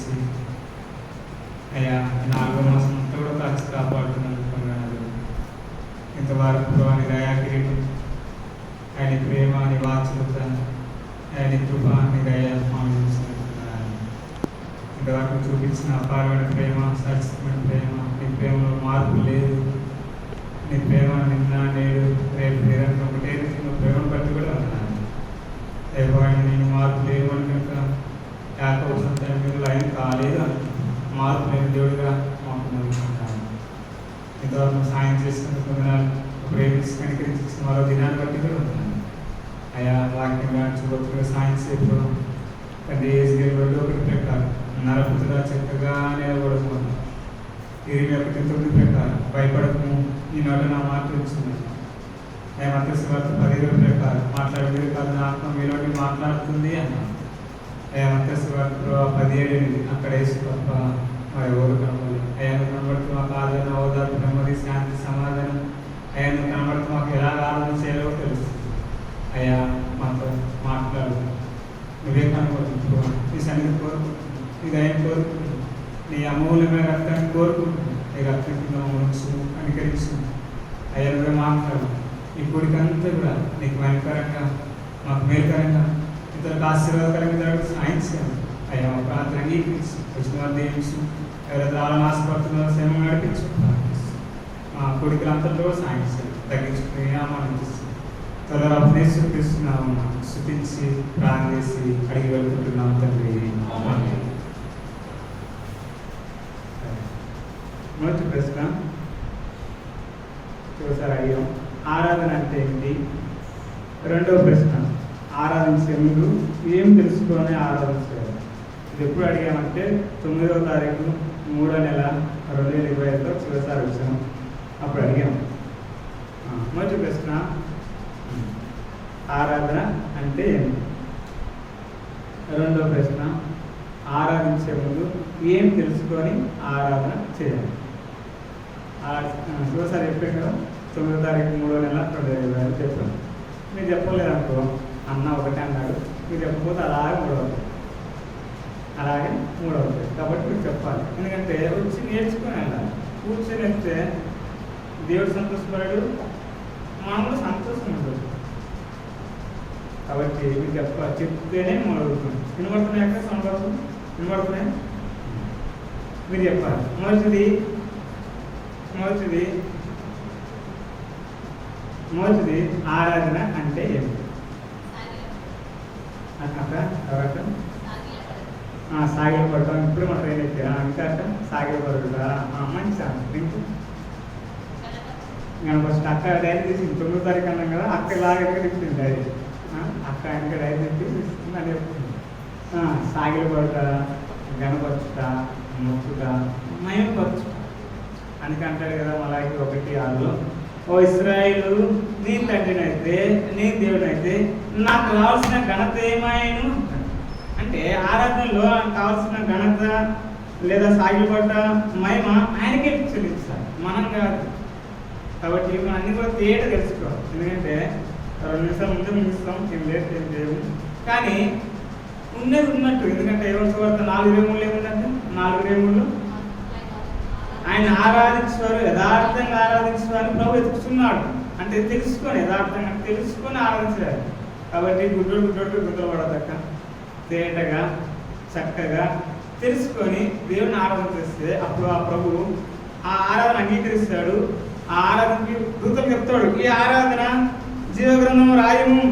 కనికరించి అయ్యా 4వ మాసం అంతా కూడా కాచి కాపాడుతున్నారు. ఇంతవరకు అని దయాకిరీటం, ఆయన ప్రేమ అని వాత్సల్యత, ఆయన కృప అని దయ ఇంతవరకు చూపించిన అపారమైన ప్రేమ, సరస్వమైన ప్రేమ, నీ ప్రేమలో మార్పు లేదు. నీ ప్రేమ నిన్న నేడు రేపు నిరంతరం ఒకటే రీతిలో ప్రేమను బట్టి కూడా ఉన్నాను. దేవాన్ని నేను మార్పు లేవు అని కనుక యాకోబు సంతానంలో ఆయన కాలేదు అని మార్పు లేని దేవుడిగా మాకు నమ్ముకుంటాను. ఇంతవరకు సాయం చేస్తున్న కొందనాలు ప్రేమించి కనికరించి మరో దినాన్ని బట్టి కూడా ఉన్నాను. అయా వాక్యంగా చూడొచ్చుగా సాయం చేయడం తండ్రి ఏజ్గేల్ 2:1 ప్రకారం నరపుతుగా చక్కగా నిలబడుకున్నాను. 21:9 ప్రకారం భయపడకము, ఈ నోట నా మాట వచ్చింది. మత్తయి సువార్త 10:20 ప్రకారం మాట్లాడేది కాదు, నా ఆత్మ మీలోని మాట్లాడుతుంది అన్నాను. మత్తయి సువార్త 17:8 అక్కడ వేసి తప్ప మరి ఎవరు కనబడలేదు. నువ్వు కనబడుతూ మాకు ఆదరణ, ఓదార్పు, నెమ్మది, శాంతి, సమాధానం నువ్వు కనబడుతూ మాకు ఎలా ఆరాధన చేయాలో తెలుస్తుంది. అయ్యా మాతో మాట్లాడు, నువ్వే కనబడుతు, నీ సన్నిధి కోరుకుంటున్నాను, నీ దయం కోరుకుంటున్నాను, నీ అమూల్యమైన రక్తాన్ని కోరుకుంటున్నాను. నీ రక్తంలో ఉంచు, కనికరించు. అయ్యా నువ్వే మాట్లాడు. ఈ కోరికంతా కూడా నీకు భయంకరంగా, మాకు మేలుకరంగా, ఇతరులకు ఆశీర్వాదకరంగా జరగడం సాయం చేయాలి. అయ్యా మా ప్రార్థన అంగీకరించు, వచ్చిన వారు దీవించు, ఎవరైతే ఆలను ఆశపడుతున్నారో సేవ నడిపించు. మా కోరికలంతలో కూడా సాయం చేయాలి. తగ్గించుకుని ఆమానిస్తుంది. త్వరగా నేర్చుకున్నాము, శృతించి ప్రార్థన చేసి అడిగి వెళ్తుంటున్నాం తండ్రి. మొదటి ప్రశ్న చూసారు అడిగాం, ఆరాధన అంటే ఏంటి? రెండవ ప్రశ్న, ఆరాధించే ముందు ఏం తెలుసుకొని ఆరాధన చేయాలి? ఇది ఎప్పుడు అడిగామంటే 9వ తారీఖు 3వ నెల 2025లో చివరిసారి వచ్చాము, అప్పుడు అడిగాము. మొదటి ప్రశ్న, ఆరాధన అంటే ఏంటి? రెండవ ప్రశ్న, ఆరాధించే ముందు ఏం తెలుసుకొని ఆరాధన చేయాలి? శివసారి చెప్పాను కదా, 9వ తారీఖు 3వ నెల 2025 చెప్పాను. మీరు చెప్పలేదనుకో, అన్న ఒకటే అన్నాడు, మీరు చెప్పకపోతే అలాగే మూడవుతాయి, అలాగే మూడవుతాయి. కాబట్టి మీరు చెప్పాలి. ఎందుకంటే వచ్చి నేర్చుకొని వెళ్ళాలి. కూర్చొని వస్తే దేవుడు సంతోషపడాడు, మామూలు సంతోషం ఉండదు. కాబట్టి మీరు చెప్పాలి, చెప్తేనే మొదలుతుంది. వినబడుతున్నాయక సంతోషం వినబడుతున్నాయి, మీరు చెప్పాలి. మొదటిది ఆరాధన అంటే ఏమిటి? అక్క ఎవరక్క? సాగిల పడటం. ఇప్పుడు మన ట్రైన్ ఎక్కారా? ఇంకా అక్క సాగిల పడుతుందా? మంచి సార్. నేను ఫస్ట్ అక్క డైరీ తీసింది 9వ తారీఖు అన్నాం కదా, అక్క లాగా ఇచ్చింది డైరీ. అక్క ఇంకా డైరీ తెచ్చి ఇస్తుంది అని చెప్తుంది. సాగిల పడుట, గణపరచుట, మొక్కుట, మహిమపరచుట అందుకంటాడు కదా మలాకి 1:6లో, ఓ ఇశ్రాయేలు, నీ తండ్రినైతే నీ దేవుడైతే నాకు కావాల్సిన ఘనత ఏమాయను అంటే, ఆరాధనలో కావాల్సిన ఘనత లేదా సాగిపడ్డ మహిమ ఆయనకే చెల్లించాలి, మనం కాదు. కాబట్టి మనం అన్ని కూడా తేట తెలుసుకోవాలి. ఎందుకంటే 2 నిమిషాల ముందు ముగిస్తాం, ఏం లేదు ఏం లేవు, కానీ ఉన్నది ఉన్నట్టు. ఎందుకంటే ఎవరి సువార్త 4:23 ఏముందంటే, 4:23 ఆయన ఆరాధించేవారు, యథార్థంగా ఆరాధించేవారు ప్రభు ఎదుగుతున్నాడు. అంటే తెలుసుకొని, యథార్థంగా తెలుసుకొని ఆరాధించారు. కాబట్టి గుడ్డోడు గుద్దలు పడదక్క, తేటగా చక్కగా తెలుసుకొని దేవుని ఆరాధన చేస్తే అప్పుడు ఆ ప్రభు ఆ ఆరాధన అంగీకరిస్తాడు. ఆ ఆరాధనకి దూతలు చెప్తాడు, ఈ ఆరాధన జీవగ్రంథం రాయము,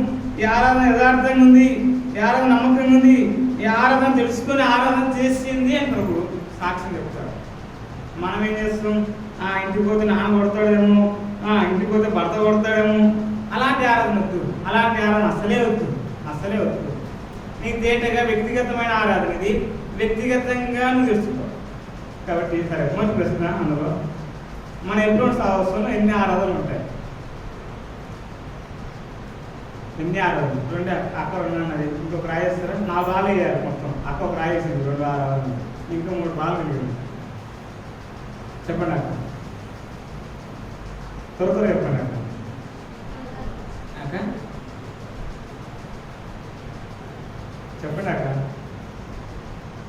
ఈ ఆరాధన యథార్థంగా ఉంది, ఈ ఆరాధన నమ్మకంగా ఉంది, ఈ ఆరాధన తెలుసుకొని ఆరాధన చేసింది అని ప్రభు సాక్ష్యం చెప్తాడు. మనం ఏం చేస్తాం, ఇంటికి పోతే నాన్న కొడతాడేమో, ఇంటికి పోతే భర్త కొడతాడేమో, అలాంటి ఆరాధన వద్దు. అలాంటి ఆరాధన అసలే వద్దు. నీకు తేటగా వ్యక్తిగతమైన ఆరాధన, ఇది వ్యక్తిగతంగా నువ్వు తెలుసుకో. కాబట్టి సరే, మొదటి ప్రశ్న, అందులో మన ఎప్పుడు సంవత్సరంలో ఎన్ని ఆరాధనలు ఉంటాయి? ఎన్ని ఆరాధనలు? 2 అక్క 2 అన్నది, ఇంకొక రాయేస్తారా? 4 బాలు వేయాలి మొత్తం. అక్క ఒక రాయేసింది, 2 ఆరాధనలు, ఇంకా 3 బాలు మిగిలింది. చెప్పండి అక్క, త్వరగా చెప్పండి అక్క. అక్క చెప్పండి అక్క.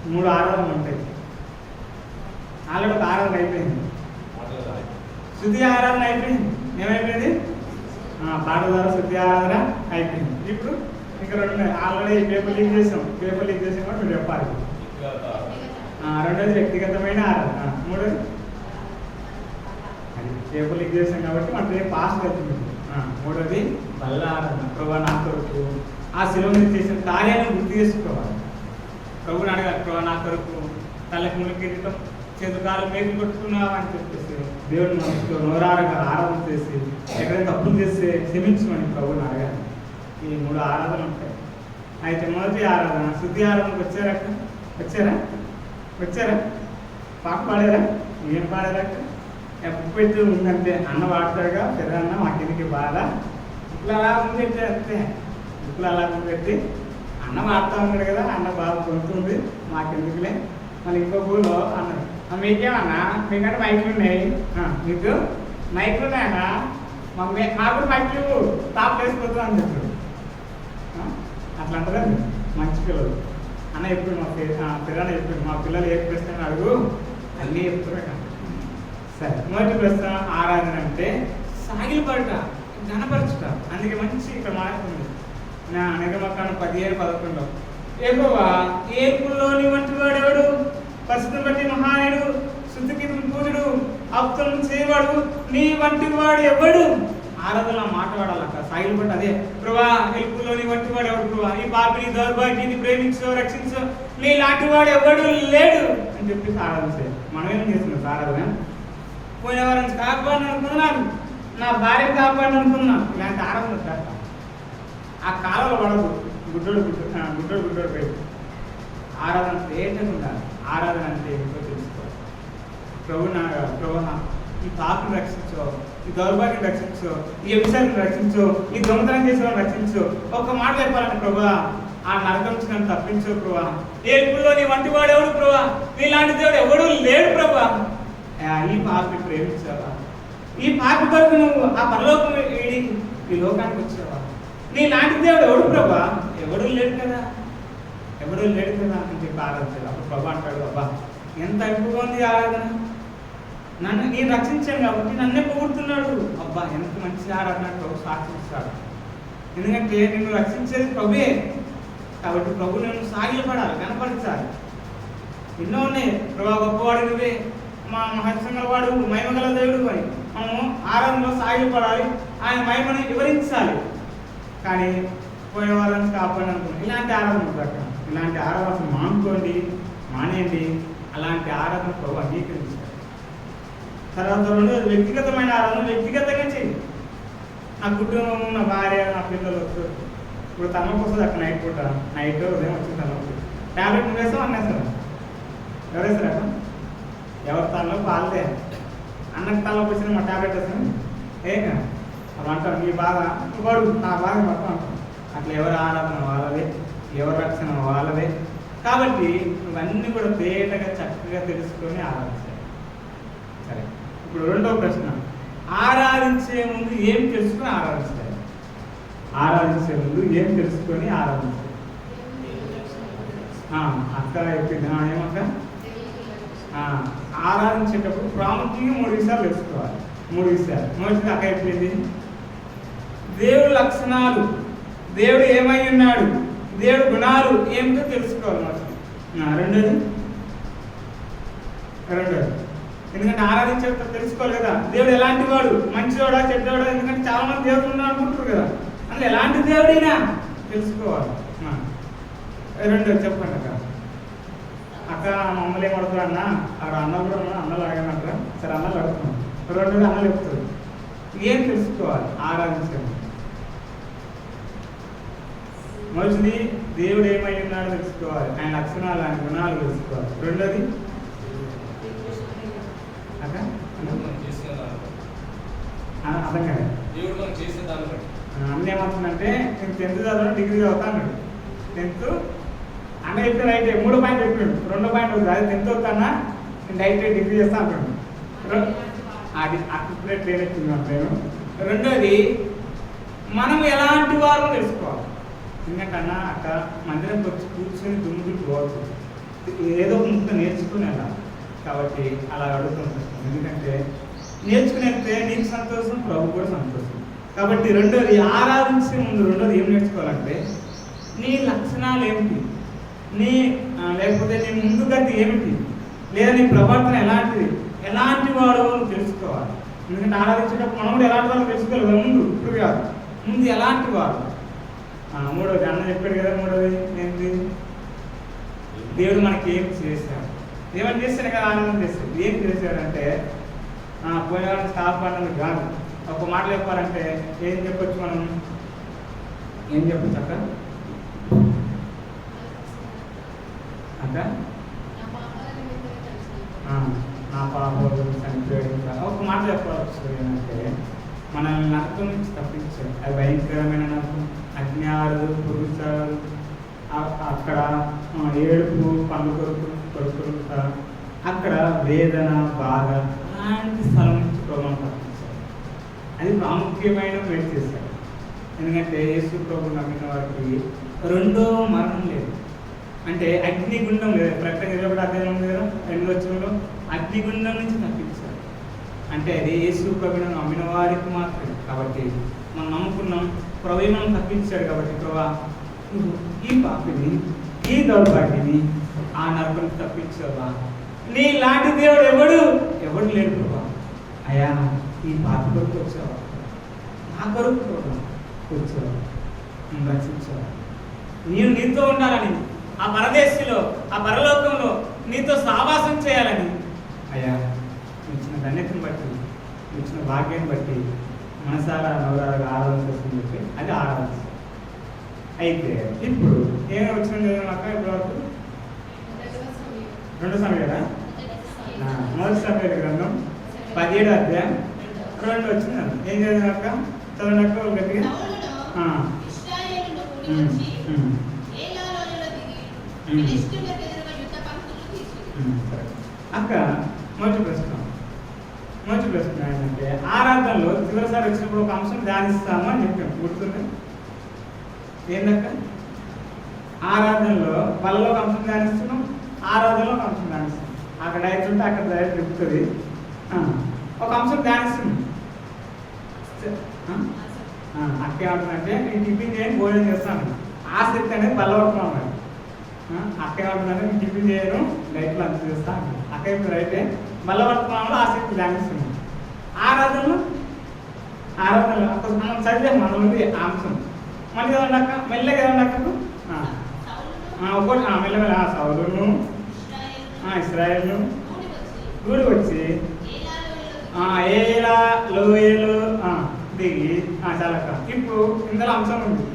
3 ఆరాధనలు ఉంటాయి. ఆల్రెడీ ఒక ఆరాధన అయిపోయింది, శుద్ధి ఆరాధన అయిపోయింది. ఏమైపోయింది? పాట ద్వారా శుద్ధి ఆరాధన అయిపోయింది. ఇప్పుడు ఇంకా 2 ఆల్రెడీ పేపర్ లీక్ చేసాం కూడా మీరు చెప్పాలి. రెండోది వ్యక్తిగతమైన ఆరాధన. మూడోది అది పేపర్ లీక్ చేసాం కాబట్టి మనకి పాస్ట్ అవుతుంది. మూడోది బల్ల ఆరాధన. ప్రభా నా కొరకు ఆ శిలువ మీద చేసిన కార్యాన్ని గుర్తు చేసుకోవాలి. ప్రభుని అడగాలి, ప్రభా నా కొరకు తలకి ములికెట్టడం, చేతుకాలు మేలు కొట్టుకున్నావా అని చెప్పేసి దేవుని మనసులో నోరారగా ఆరాధన చేసి ఎక్కడైనా తప్పులు చేస్తే క్షమించమని ప్రభుని అడగాలి. ఈ 3 ఆరాధనలు ఉంటాయి. అయితే మొదటి ఆరాధన శుద్ధి ఆరాధనకు వచ్చారా? పాట పాడారా? ఏం పాడారా? ఎప్పుడు ఉందంటే అన్న వాడతాడుగా, పెద్దన్న మాకెందుకు బాధ, ఇప్పుడు అలా ఉందంటే అంతే. ఇప్పుడు అలా ఉందంటే అన్న వాడుతూ ఉన్నాడు కదా, అన్న బాధ పొందుతుంది, మాకెందుకులే. మళ్ళీ ఇంకో ఊళ్ళో అన్నాడు, మీకేమన్నా మీకంటే మైకులు ఉన్నాయి, మీకు మైకులు ఉన్నాయన్నా, మాకు మైకులు టాప్ వేసిపోతుంది అని చెప్పాడు. అట్లా అంటారు మంచి పిల్లలు. అన్న ఎప్పుడు మా పిల్లలు చెప్పాడు, మా పిల్లలు ఏ ప్రశ్న అడుగు అన్నీ చెప్తున్నా. సరే, మొదటి ప్రశ్న ఆరాధన అంటే సాగిలపడట, ఘనపరచుట. అందుకే మంచి ఇక్కడ మాట్లాడుతుంది నిర్గమకాండం 15:11 యెహోవా ఏర్పుల్లోని వంటి వాడెవడు, పరిస్థితిని బట్టి మహానుడు, శుద్ధికి పూజుడు, అప్తులను చేయవాడు, నీ వంటి వాడు ఎవడు. ఆరాధన మాట్లాడాలక్క సాగిలపడ్డ. అదే ప్రభా ఏర్పుల్లోని వంటి వాడు ఎవడు, ప్రభా ఈ పాపిని దౌర్భాగ్యాన్ని ప్రేమించో రక్షించో, నీ లాంటి వాడు ఎవడు లేడు అని చెప్పేసి ఆరాధన చేయాలి. మనం ఏం చేస్తున్నాం ఆరాధన? పోయిన వారం కాపాడిని అనుకున్నాను, నా భార్య కాపాడిని అనుకున్నా, ఇలాంటి ఆరాధన చేస్తాం. ఆ కాలంలో పడదు, గుడ్డోడు పేరు. ఆరాధన తేటగా ఉండాలి. ఆరాధన అంటే ఏమిటో తెలుసుకోవాలి. ప్రభు ఈ పాపను రక్షించో, ఈ దౌర్భాగ్యం రక్షించో, ఈ వ్యభిచారిని రక్షించో, ఈ దొంగతనం చేసిన వాళ్ళని రక్షించో. ఒక్క మాట చెప్పాలంటే ప్రభా ఆ నరకం నుంచి నన్ను తప్పించో ప్రభా. ఏర్పుల్లో నీ వంటి వాడు ఎవడు ప్రభా, నీలాంటి దేవుడు ఎవడు లేడు ప్రభా. ఈ పాపని ప్రేమించావా, ఈ పాపి కొరకు నువ్వు ఆ పరలోకం వీడి ఈ లోకానికి వచ్చావా. నీ లాంటి దేవుడు ఎవడు ప్రభా, ఎవడు లేడు కదా అని చెప్పి ఆరాధించాడు. అప్పుడు ప్రభా అంటాడు, అబ్బా ఎంత ఎక్కువగా ఉంది ఆరాధన, నన్ను నేను రక్షించాను కాబట్టి నన్నే పొగుడుతున్నాడు. అబ్బా ఎంత మంచి ఆరాధన ప్రభు సాక్షిస్తాడు. ఎందుకంటే నిన్ను రక్షించేది ప్రభువే కాబట్టి ప్రభు నేను సాగిలపడాలి, కనపరచాలి. ఎన్నో ఉన్నాయి. ప్రభా గొప్పవాడు నువ్వే, మా మహత్సంగల వాడు, మహిమగల దేవుడు అని మనము ఆరాధనలో సాగిలపడాలి, ఆయన మహిమని వివరించాలి. కానీ పోయిన వాళ్ళని కాపాడి అనుకోండి, ఇలాంటి ఆరాధన ఉంటుంది. ఇలాంటి ఆరాధన మానేయండి. అలాంటి ఆరాధన ప్రభు అంగీకరించాలి. తర్వాత వ్యక్తిగతమైన ఆరాధన వ్యక్తిగతంగా చేయండి. నా కుటుంబం, నా భార్య, నా పిల్లలు వస్తారు. ఇప్పుడు తనకు వస్తుంది అక్కడ నైట్ ఉదయం వచ్చింది తనకు ట్యాబ్లెట్ వేస్తాం అన్నేస్తారా? ఎవరేస్తారా? ఎవరి తనలో పాలదే అన్నకి తనలోకి వచ్చిన మా ట్యాబ్లెట్ వేస్తాం ఏగా అలా అంటారు. నీ బాధ వాడు నా బాధ మొత్తం అంటాం. అట్లా ఎవరి ఆరాధన వాళ్ళదే, ఎవరి రక్షణ వాళ్ళదే. కాబట్టి ఇవన్నీ కూడా తేటగా చక్కగా తెలుసుకొని ఆరాధించాలి. సరే, ఇప్పుడు రెండవ ప్రశ్న, ఆరాధించే ముందు ఏం తెలుసుకొని ఆరాధించాలి? ఆరాధించే ముందు ఏం తెలుసుకొని ఆరాధించాలి? అక్క చెప్పింది ఏమక్క? ఆరాధించేటప్పుడు ప్రాముఖ్యంగా 3 విషయాలు తెలుసుకోవాలి. 3 విషయాలు. మొదటిది అక్క చెప్పింది దేవుడి లక్షణాలు, దేవుడు ఏమై ఉన్నాడు, దేవుడి గుణాలు ఏమిటో తెలుసుకోవాలి. రెండోది ఎందుకంటే ఆరాధించేటప్పుడు తెలుసుకోవాలి కదా, దేవుడు ఎలాంటి వాడు, మంచివాడా చెడ్డవాడా. ఎందుకంటే చాలా మంది దేవుడు ఉన్నాడు అనుకుంటారు కదా, అందులో ఎలాంటి దేవుడైనా తెలుసుకోవాలి. రెండోది చెప్పండి అక్క. అక్క మమ్మల్ని ఏం అడుగుతారు అన్న, అక్కడ అన్నలు కూడా ఉన్నారు, అన్నలు అడగనంటారా? సరే అన్నలు అడుగుతున్నాం. రెండోది అన్నలు చెప్తారు. ఏం తెలుసుకోవాలి ఆరాధించడం? మొదటిది దేవుడు ఏమై ఉన్నాడో తెలుసుకోవాలి, ఆయన లక్షణాలు, ఆయన గుణాలు తెలుసుకోవాలి. రెండోది అర్థం కాదు. అన్న ఏమవుతుందంటే నేను 10th చదవడం డిగ్రీ చదువుతా అన్నాడు. 10th అన్న చెప్పిన రైట్, 3 పాయింట్ చెప్పాడు, 2 పాయింట్ అవుతుంది. అది 10th అవుతానా నేను డైరెక్ట్ డిగ్రీ చేస్తా అంటాడు. అది అప్పుడే ట్రైన్ ఎక్కుతున్నాను నేను. రెండోది మనం ఎలాంటి వారు తెలుసుకోవాలి. ఎందుకంటే అన్న అక్క మందిరంకి వచ్చి కూర్చొని దుమ్ముదులు పోవచ్చు, ఏదో ముందు నేర్చుకుని వెళ్ళాలి. కాబట్టి అలా అడుగుతుంటాం. ఎందుకంటే నేర్చుకునేస్తే నీకు సంతోషం, ప్రభు కూడా సంతోషం. కాబట్టి రెండోది ఆరాధించే ముందు రెండోది ఏం నేర్చుకోవాలంటే నీ లక్షణాలు ఏమిటి, లేకపోతే నీ ముందు గతి ఏమిటి, లేదా నీ ప్రవర్తన ఎలాంటి వాడు నువ్వు తెలుసుకోవాలి. ఎందుకంటే ఆరాధించేటప్పుడు మనం కూడా ఎలాంటి వాడు తెలుసుకోవాలి ముందు, ఇప్పుడు కాదు, ముందు ఎలాంటి వాడు. మూడోది అన్న చెప్పాడు కదా, మూడోది ఏంటి, దేవుడు మనకి ఏం చేశాడు, ఏమని చేస్తాడు కదా, ఆనందం చేస్తాడు. ఏం చేశాడంటే పోయిన స్టాఫ్ అన్నది కాదు. ఒక మాట చెప్పాలంటే ఏం చెప్పొచ్చు, మనం ఏం చెప్పచ్చు అక్క నా పాపలు చనిపోయాడు. ఒక మాట చెప్పవచ్చు ఏంటంటే మనల్ని నరకం నుంచి తప్పించాడు. అది భయంకరమైన నరకం, అజ్ఞాలు, పురుషాలు, అక్కడ ఏడుపు, పండు కొడుకులుట, అక్కడ వేదన, బాధ, అలాంటి స్థలం నుంచి ప్రభుత్వం తప్పించాడు. అది ప్రాముఖ్యమైన వెయిట్ చేశాడు. ఎందుకంటే యేసు ప్రభు నమ్మిన వారికి రెండో మరణం లేదు. అంటే అగ్నిగుండం లేదు. ప్రకటన 21 అధ్యాయం ఉంది కదా, 2వ వచనంలో అగ్నిగుండం నుంచి తప్పించాడు. అంటే అది యేసు ప్రభువును నమ్మిన వారికి మాత్రమే. కాబట్టి మనం నమ్ముకున్నాం, ప్రభు మనం తప్పించాడు. కాబట్టి ప్రభా నువ్వు ఈ పాపిని, ఈ దౌర్భాగ్యని ఆ నరకం తప్పించావా, నీ లాంటి దేవుడు ఎవడు లేడు ప్రభా. అయ్యా ఈ పాపి కొరకు వచ్చావా, నా కొరకు ప్రభా వచ్చావా, నువ్వు రక్షించావా, నేను నీతో ఉండాలని, ఆ పరదేశంలో, ఆ పరలోకంలో నీతో సావాసం చేయాలని, అయ్యా ఇచ్చిన ధన్యతను బట్టి, ఇచ్చిన భాగ్యాన్ని బట్టి మనసారా నవరాలుగా ఆరాధన చేస్తుంది చెప్పి అది ఆరాధన. అయితే ఇప్పుడు ఏమైనా వచ్చిన అక్క ఇప్పుడు వరకు 2 సమయం కదా, మొదటి సమయాల గ్రంథం 17వ అధ్యాయం 2 వచ్చింది. ఏం చదివిన అక్క, చదవండి అక్క గట్టిగా. అక్క మొదటి ప్రశ్న ఏంటంటే ఆరాధనలో చివరిసారి వచ్చినప్పుడు ఒక అంశం ధ్యానిస్తాము అని చెప్పాము, గుర్తుంది ఏంటక్క? ఆరాధనలో వాళ్ళలో ఒక అంశం ధ్యానిస్తున్నాం, ఆరాధనలో ఒక అంశం ధ్యానిస్తున్నాం. అక్కడ అవుతుంటే అక్కడ డైరెక్ట్ చెప్తుంది, ఒక అంశం ధ్యానిస్తున్నాం. అక్క ఏమంటుందంటే నేను టిఫిన్ చేయని భోజనం చేస్తాను, ఆసక్తి అనేది బలపడుతున్నాం. మరి అక్క ఏమంటుందంటే నేను టిఫిన్ చేయను, డైట్లో అంత చేస్తాను. అక్క ఇప్పుడు అయితే బలపడుతున్నాము, ఆసక్తి ధ్యానిస్తున్నాం. ఆరాధనలో మనం చదివే మన ఉంది అంశం మళ్ళీ కదండి అక్క, మెల్లగా కదండి అక్కకు ఒకటి మెల్లమెల్ల సౌలును ఇశ్రాయేలు గూడి వచ్చి ఏలా లోయలు దిగి చాలక్క. ఇప్పుడు ఇందులో అంశం ఉంది,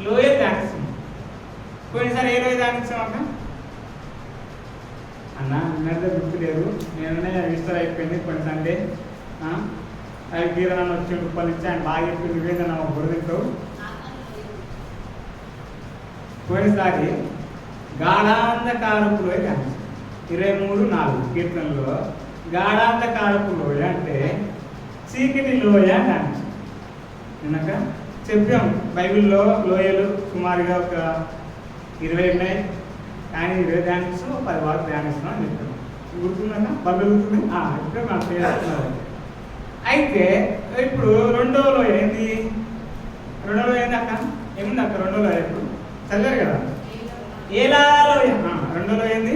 లోయ ధ్యానిస్తాం. పోయినసారి ఏ లోయ ధ్యానిస్తాం అక్క? అన్న నిన్నైతే గుర్తు లేదు, నేనే విస్తర అయిపోయింది. కొన్ని సండే గీరణ వచ్చి రూపాయలు ఇచ్చి ఆయన బాగా చెప్పింది, నువ్వేందన్నా మా బురదింటావు. పోయినసారి గాఢాంధకారపు లోయ ధ్యానిస్తాం. 23:4 కీర్తనలో గాఢాంధకారపు లోయ అంటే చీకటి లోయ ధ్యానిస్తాం. నిన్నక చెప్పాం బైబిల్లో లోయలు సుమారుగా ఒక 20 ఉన్నాయి, కానీ 20 ధ్యానిస్తాం, 10 వరకు ధ్యానిస్తున్నాం అని చెప్పాను. గుర్తుందన్నా బదులుతుంది ఇప్పుడు మనం చేస్తున్నారు. అయితే ఇప్పుడు రెండో లోయ ఏంది? అక్క ఏముంది అక్క? రెండో లోయ ఇప్పుడు చదివారు కదా, ఏలా లోయ. రెండో లోయ ఏంది?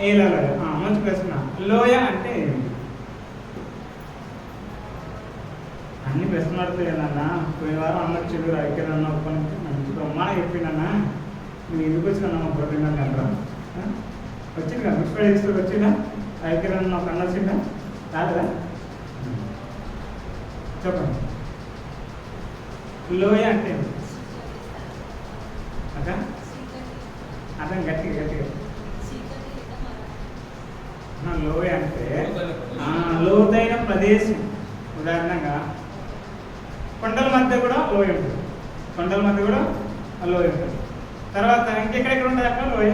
ఏలా లోయ. మంచి ప్రశ్న. లోయ అంటే ఏంటి? అన్ని ప్రశ్నలు అడుగుతాయి కదన్నా. పోయిన వారం అన్న చెడు ఐక్యదన్న ఒప్పని మంచి బ్రహ్మాండ చెప్పిందన్నా, నువ్వు ఎందుకు వచ్చినా ప్రతిందని అంటారా? వచ్చింది కదా, మున్సిపల్ ఎక్స్ట్రా వచ్చిందా? ఐక్యదన్న ఒక అన్న వచ్చిందా? రాలేదా? చెప్పండి. లోయ అంటే అక్క అర్థం గట్టిగా లోయ అంటే లోతైన ప్రదేశం. ఉదాహరణగా కొండల మధ్య కూడా లోయ ఉంటుంది, లోయ ఉంటుంది. తర్వాత ఇంకెక్కడెక్కడ ఉంటుంది అక్కడ లోయ?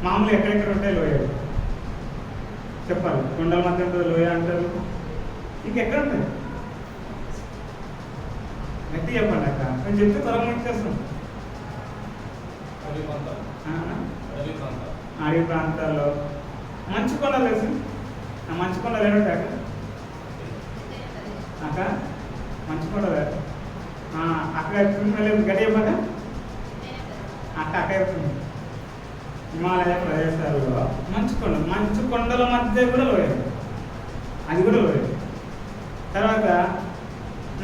మామూలు ఎక్కడెక్కడ ఉంటాయి లోయలు చెప్పాలి. కొండల మధ్య ఉంటుంది లోయ అంటారు, ఇంకెక్కడ ఉంటుంది గట్టి చెప్పండి అక్క. నేను చెప్తే త్వరగా ఇచ్చేస్తాం. అడవి ప్రాంతాల్లో మంచు కొండలు తెలుసు. ఆ మంచు కొండలు ఏమిటాక అక్క మంచు కొండలు అక్కడ గడియపక అక్క వెళ్తుంది. హిమాలయ ప్రదేశాల్లో మంచు కొండల మధ్య కూడా లోయ, అది కూడా లోయ. తర్వాత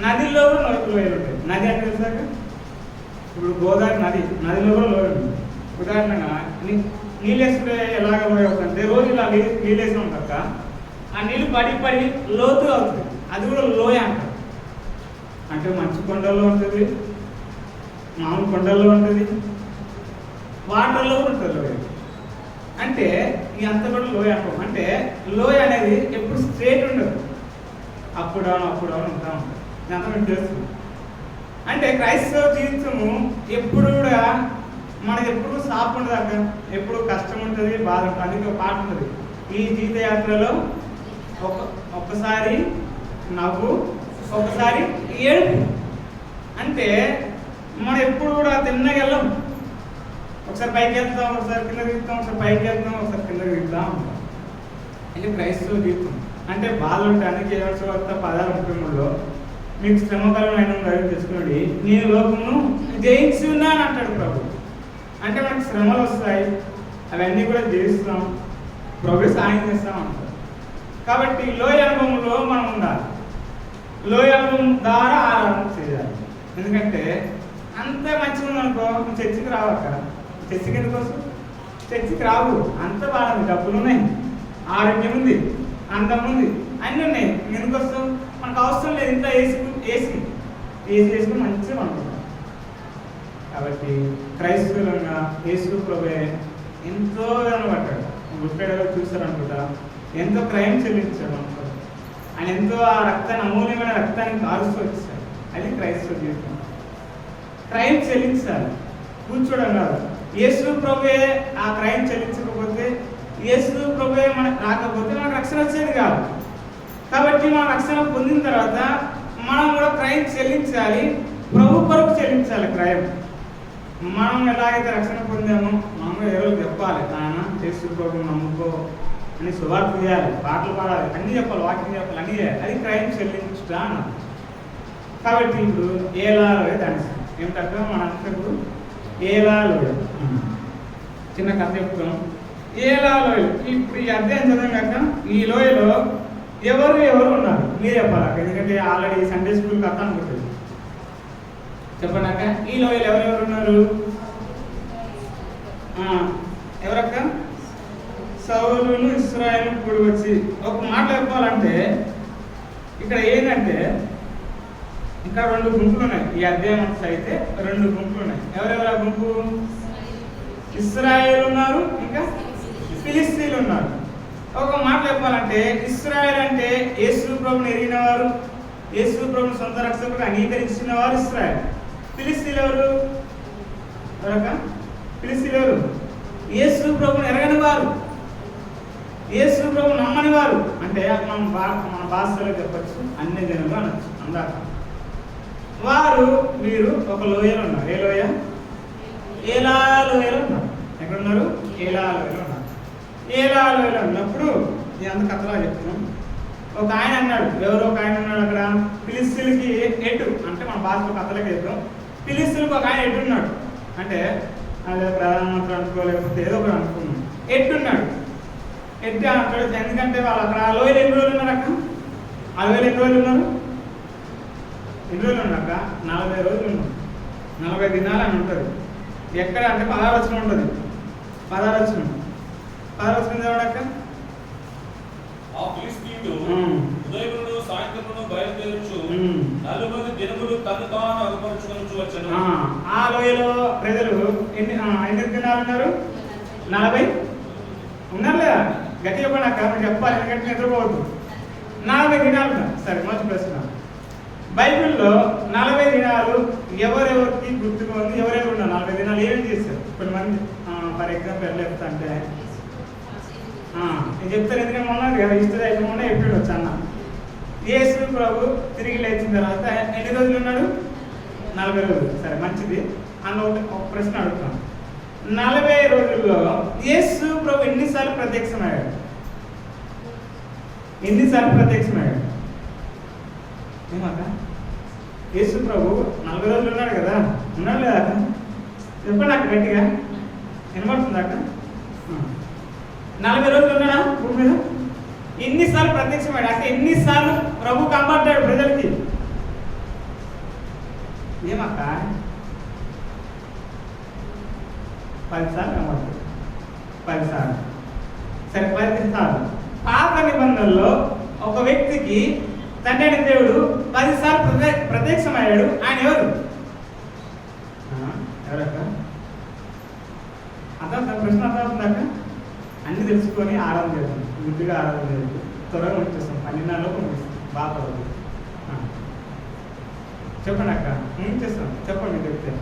నదిలో కూడా లోయలు ఉంటాయి. నది అంటే తెలుసాక ఇప్పుడు గోదావరి నదిలో కూడా లోయ ఉంటుంది. ఉదాహరణగా నీళ్ళేసుకుంటే ఎలాగ లోయ అవుతుందంటే రోజు ఇలా నీళ్ళేసి ఉంటాక ఆ నీళ్ళు పడి లోతు అవుతుంది, అది కూడా లోయ అంటారు. అంటే మంచు కొండల్లో ఉంటుంది, మామూలు కొండల్లో ఉంటుంది, వాటర్లో కూడా ఉంటుంది లోయ. అంటే ఈ అంత కూడా లోయ అంటాం. అంటే లోయ అనేది ఎప్పుడు స్ట్రేట్ ఉండదు, అప్పుడు డౌన్ ఉంటా ఉంటుంది. ఇదంతా మేము చేస్తున్నాం. అంటే క్రైస్తవ జీవితము ఎప్పుడు కూడా మనకి ఎప్పుడు సాప్ ఉండదు అక్క, ఎప్పుడు కష్టం ఉంటుంది, బాధ ఉంటుంది. అందుకే ఒక పాట ఉంటుంది, ఈ జీవితయాత్రలో ఒక్కసారి నవ్వు ఒకసారి ఏడుపు. అంటే మనం ఎప్పుడు కూడా తిన్నగా వెళ్ళం, ఒకసారి పైకి వెళ్తాం, ఒకసారి కింద దిగుతాం, ఒకసారి పైకి వెళ్తాం, ఒకసారి కింద దిగుతాం ఉంటాం. ఇది క్రైస్తవ జీవితం. అంటే బాధలు ఉంటాయి. అందుకే 16:13 మీకు శ్రమకరమైన తెలుసుకున్నాడు, నేను లోకమును జయించి ఉన్నాను అంటాడు ప్రభు. అంటే మనకు శ్రమలు వస్తాయి, అవన్నీ కూడా జయిస్తాం, ప్రభు సాయం చేస్తాం అంటారు. కాబట్టి లోయ అనుభవంలో మనం ఉండాలి, లోయ అనుభవం ద్వారా ఆరాధన చేయాలి. ఎందుకంటే అంత మంచిగా ఉందనుకో నువ్వు చర్చికి రావక్క. చర్చికి ఎందుకోసం? చర్చికి రావు, అంత బాగుంది, డబ్బులు ఉన్నాయి, ఆరోగ్యం ఉంది, అందం ఉంది, అన్నీ ఉన్నాయి. ఎందుకోసం? మనకు అవసరం లేదు, ఇంత ఏసీ వేసుకుని మంచిగా అనుకుంటాం. కాబట్టి క్రైస్తవులంగా యేసు ప్రభువే ఎంతో కనబడ్డాడు. గుట్టెడలో చూస్తారనుకుంటా, ఎంతో క్రయం చెల్లించాడు అనుకో. ఆయన ఎంతో ఆ రక్తాన్ని, అమూల్యమైన రక్తాన్ని కారుస్తూ వచ్చాడు. అది క్రైస్తవ జీవితం. క్రయం చెల్లించాలి, కూర్చోడం కాదు. యేసు ప్రభువే ఆ క్రయం చెల్లించకపోతే, యేసు ప్రభువే మనకు రాకపోతే మనకు రక్షణ వచ్చేది కాదు. కాబట్టి మనం రక్షణ పొందిన తర్వాత మనం కూడా క్రయం చెల్లించాలి, ప్రభు కొరకు చెల్లించాలి క్రయం. మనం ఎలాగైతే రక్షణ పొందామో మనం ఎవరు చెప్పాలి, నాయన యేసు ప్రభువుని నమ్ముకో అని సువార్త చేయాలి, పాటలు పాడాలి, అన్నీ చెప్పాలి, వాక్యం చెప్పాలి, అన్నీ చేయాలి. అది క్రయం చెల్లించుట అన్నది. కాబట్టి ఇప్పుడు ఏలాలోయ దాని ఏమిటక్క మనంతా ఇప్పుడు ఏలాలోయ చిన్న కథ చెప్తాం. ఏలాలోయ ఇప్పుడు ఈ అధ్యాయం చదవగాక ఈ లోయలో ఎవరు ఉన్నారు మీరు చెప్పాలక్క. ఎందుకంటే ఆల్రెడీ సండే స్కూల్ కథ అనుకుంటుంది. చెప్పండాక ఈ లోయలు ఎవరెవరు ఉన్నారు? ఎవరక్క? సౌలును ఇశ్రాయేలు కూడి వచ్చి. ఒక మాట చెప్పాలంటే ఇక్కడ ఏంటంటే ఇంకా 2 గుంపులు ఉన్నాయి. ఈ అధ్యాయం అంతా అయితే 2 గుంపులు ఉన్నాయి. ఎవరెవరు ఆ గుంపు? ఇశ్రాయేలు ఉన్నారు, ఇంకా ఫిలిస్తీన్లు ఉన్నారు. ఒక మాట చెప్పాలంటే ఇశ్రాయేల్ అంటే యేసు ప్రభువుని ఎరిగిన వారు, యేసు ప్రభువుని సొంత రక్షకుడు అంగీకరించిన వారు ఇశ్రాయేల్. ఫిలిస్తీన్లు ఎవరు? ఫిలిస్తీన్లు ఎవరు? యేసు ప్రభువుని ఎరగని వారు, యేసు ప్రభువుని నమ్మని వారు. అంటే మన భాషలో చెప్పచ్చు, అన్ని జనులు అనొచ్చు. అందాక వీరు ఒక లోయలో ఉన్నారు. ఏ లోయ? ఏలా లోయలో ఉన్నారు. ఎక్కడున్నారు? ఏలా లోయలో ఉన్నారు. ఏలా లోయలో ఉన్నప్పుడు నేను అంత కథలా చెప్తున్నాం. ఒక ఆయన అన్నాడు, ఎవరో ఒక ఆయన ఉన్నాడు అక్కడ, ఫిలిస్తీన్లకి ఎటు అంటే మన భాషలో కథలకి చెప్తాం. ఫిలిస్తీన్లకు ఒక ఆయన ఎట్టున్నాడు అంటే అదే ప్రధానమంత్రి అనుకోలేకపోతే ఏదో ఒకటి అనుకున్నాం. ఎట్టున్నాడు, ఎట్టు అంటాడు. ఎందుకంటే వాళ్ళు అక్కడ ఆ లోయలు ఎన్ని రోజులు ఉన్నారు అక్కడ? ఆ లోయలు ఎన్ని రోజులు ఉన్నారు? ఎన్ని రోజులు ఉన్నాక 40 రోజులు ఉన్నాం. 40 దినాలు అని ఉంటుంది. ఎక్కడ అంటే 16 వచనం ఉంటుంది. 16 వచనం చదవడక్క. ఆ ఫిలిస్తీయుడు ఉదయమును సాయంత్రమును బయలుదేరుచు 40 దినములు తను తాను అగపరుచుకొనుచు వచ్చెను. ఆ లోయలో ప్రజలు ఎన్ని దినాలు ఉన్నారు? 40 ఉన్నారు లేదా? గట్టిగా చెప్పండి అక్క, మీరు చెప్పాలి, ఎందుకంటే నిద్రపోవద్దు. 40 దినాలు ఉన్నారు. సరే, మంచి ప్రశ్న. బైబిల్లో 40 దినాలు ఎవరెవరికి గుర్తుగా ఉంది? ఎవరెవరు ఉన్నారు 40 దినాలు? ఏమేమి చేశారు? కొంతమంది ఫర్ ఎగ్జాంపుల్ ఎట్లా చెప్తా అంటే నేను చెప్తాను, ఎందుకంటే మొన్న హిస్టరీ అయితే మొన్న ఎప్పుడు వచ్చి అన్న యేసు ప్రభు తిరిగి లేచిన తర్వాత ఎన్ని రోజులు ఉన్నాడు? 40 రోజులు. సరే, మంచిది. అందులో ఒక ప్రశ్న అడుగుతాను. 40 రోజుల్లో యేసు ప్రభు ఎన్నిసార్లు ప్రత్యక్షమయ్యాడు? ఎన్నిసార్లు ప్రత్యక్షమయ్యాడు? ఏమాట యేసు ప్రభు 40 రోజులు ఉన్నాడు కదా, ఉన్నాడు లేదా అక్క? చెప్పండి అక్క గట్టిగా, వినబడుతుంది అక్క? 40 రోజులు ఉన్నాడా భూమి మీద? ఎన్నిసార్లు ప్రత్యక్షమయ్యాడు? అంటే ఎన్నిసార్లు ప్రభు కనబడ్డాడు ప్రజలకి? ఏమక్క? 10 సార్లు కనబడతాడు. 10 సార్లు. సరే, 10 సార్లు. పాత నిబంధనలో ఒక వ్యక్తికి తండ్రి అయిన దేవుడు 10 సార్లు ప్రత్యక్షమయ్యాడు. ఆయన ఎవరు? ఎవరక్క? అర్థం ప్రశ్న అర్థమవుతుందాక? అన్ని తెలుసుకొని ఆరాధన చేద్దాం, బుద్ధిగా ఆరాధన చేద్దాం, త్వరగా వచ్చేస్తాం, 12 పంపిస్తాం. బాగా చెప్పండి అక్క, చేస్తాం. చెప్పండి చెప్తే.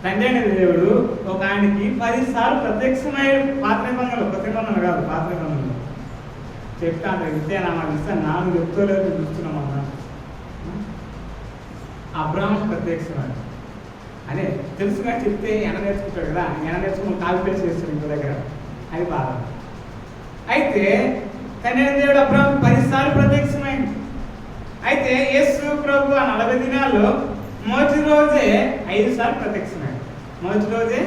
తండ్రి అయిన దేవుడు ఒక ఆయనకి 10 సార్లు ప్రత్యక్షమయ్యాడు. పాత నిబంధనలు, కొత్త నిబంధనలు కాదు, పాత నిబంధనలు. చెప్తా అంత ఇస్తేనా మాకు ఇస్తాను, నాకు చెప్తలేదు చూస్తున్నామన్నా. అబ్రాహాం ప్రత్యక్షమయ్యాడు అదే తెలుసుగా చెప్తే ఎన నేర్చుకుంటాడు కదా, ఎన నేర్చుకుని కాపీ పేస్ట్ చేస్తాడు ఇంకో దగ్గర, అది బాధ. అయితే తండ్రి అయిన దేవుడు అబ్రాహాం 10 సార్లు ప్రత్యక్షమైంది. అయితే యేసు ప్రభు ఆ 40 దినాల్లో మొదటి రోజే 5 సార్లు ప్రత్యక్షమయ్యాడు. మొదటి రోజే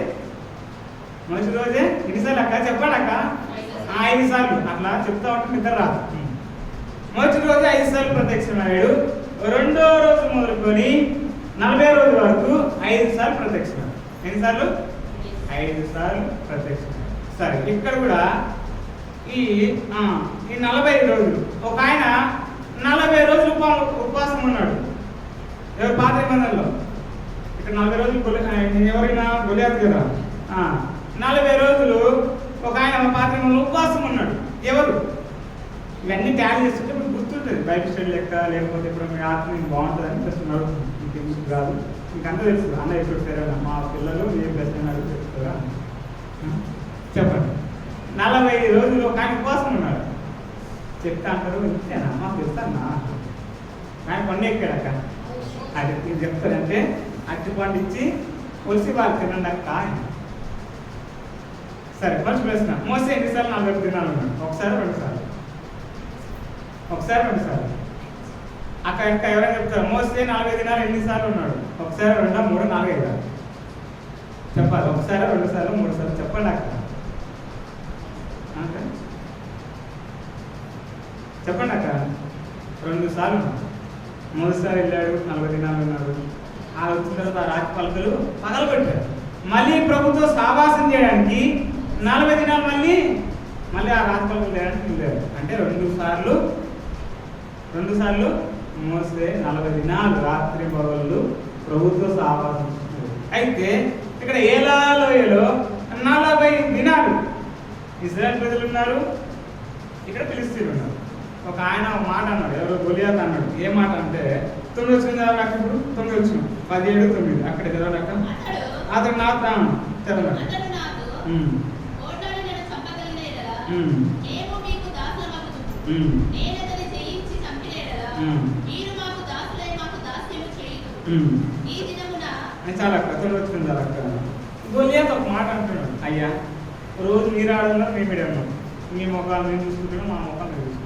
ఎన్నిసార్లు అక్క? చెప్పండి అక్క. 5 సార్లు. అట్లా చెప్తా ఉంటే నిద్ర రాదు. మొదటి రోజు 5 సార్లు ప్రత్యక్షమయ్యాడు. రెండో రోజు మొదలుకొని 40 రోజు వరకు 5 సార్లు ప్రత్యక్షమయ్యాడు. ఎన్నిసార్లు? 5 సార్లు ప్రత్యక్షమయ్యాడు. సరే, ఇక్కడ కూడా ఈ 40 రోజులు ఒక ఆయన 40 రోజులు ఉపవాసం ఉన్నాడు. ఎవరు? పాత నిబంధనలో. ఇక్కడ 40 రోజులు ఎవరైనా గొలియాతు కదా. 40 రోజులు ఒక ఆయన పాత నిబంధనలో ఉపవాసం ఉన్నాడు. ఎవరు? ఇవన్నీ ట్యాలీ చేస్తుంటే మీకు గుర్తుంటుంది, బైబిల్ స్టడీ లెక్క, లేకపోతే ఇప్పుడు మీ ఆత్మ మీకు బాగుంటుందని ప్రశ్న అడుగుతుంది. మీకు ఎందుకు కాదు, మీకు అంతా తెలుసు. అన్న ఎప్పుడు సరేనా మా పిల్లలు ఏ ప్రశ్న అడుగు చెప్తారా? చెప్పండి. 40 రోజులు ఒక ఆయన ఉపవాసం ఉన్నాడు. చెప్తా అంటారు, ఇంతేనా మాకు తెలుస్తానా? ఆయన పండు ఎక్కాడక్క. అది నేను చెప్తానంటే అట్టి పండు ఇచ్చి ఒలిసి వాళ్ళు తినండి అక్క. సరే, మంచి ప్రశ్న. మోసే ఎన్నిసార్లు 40 దినాలు ఉన్నాడు? ఒకసారి 2 సార్లు. ఒకసారి 2 సార్లు. అక్కడ ఇంకా ఎవరైనా చెప్తారు మోసే 40 దినాలు ఎన్నిసార్లు ఉన్నాడు? ఒకసారి 2, 3, 4, 5 చెప్పాలి. ఒకసారి 2 సార్లు 3 సార్లు చెప్పండి అక్క. చెప్పండి అక్క. 2 సార్లు. మొదటిసారి వెళ్ళాడు, 40 దినాలు ఉన్నాడు. ఆ వచ్చిన తర్వాత రాతి పలకలు పగలబెట్టారు. మళ్ళీ ప్రభుత్వం సావాసం చేయడానికి 40 దినాలు మళ్ళీ ఆ రాతి పలకలు చేయడానికి వెళ్ళారు. అంటే 2 సార్లు మోసే 40 దినాలు రాత్రి పగళ్ళు ప్రభుత్వ సావాసం. అయితే ఇక్కడ ఏలా లోయలో 40 దినాలు ఇజ్రాయెల్ ప్రజలు ఉన్నారు, ఇక్కడ ఫిలిష్తీయులు ఉన్నారు. ఒక ఆయన ఒక మాట అన్నాడు, ఎవరో గొలియాతు అన్నాడు. ఏ మాట అంటే 9 వచ్చింది కదా నాకు. ఇప్పుడు 9 వచ్చిన 17, 9 అక్కడ చదవడాక అతడు నాకు చదవడా చాలా అక్క 9 వచ్చింది కదా అక్క. గొలియాతు ఒక మాట అంటున్నాడు, అయ్యా రోజు మీరు ఆడన్నా మేము ఆడన్నాం, మీ ముఖాలు మేము చూసుకుంటున్నాం, మా ముఖాలు మేము చూసుకుంటాం.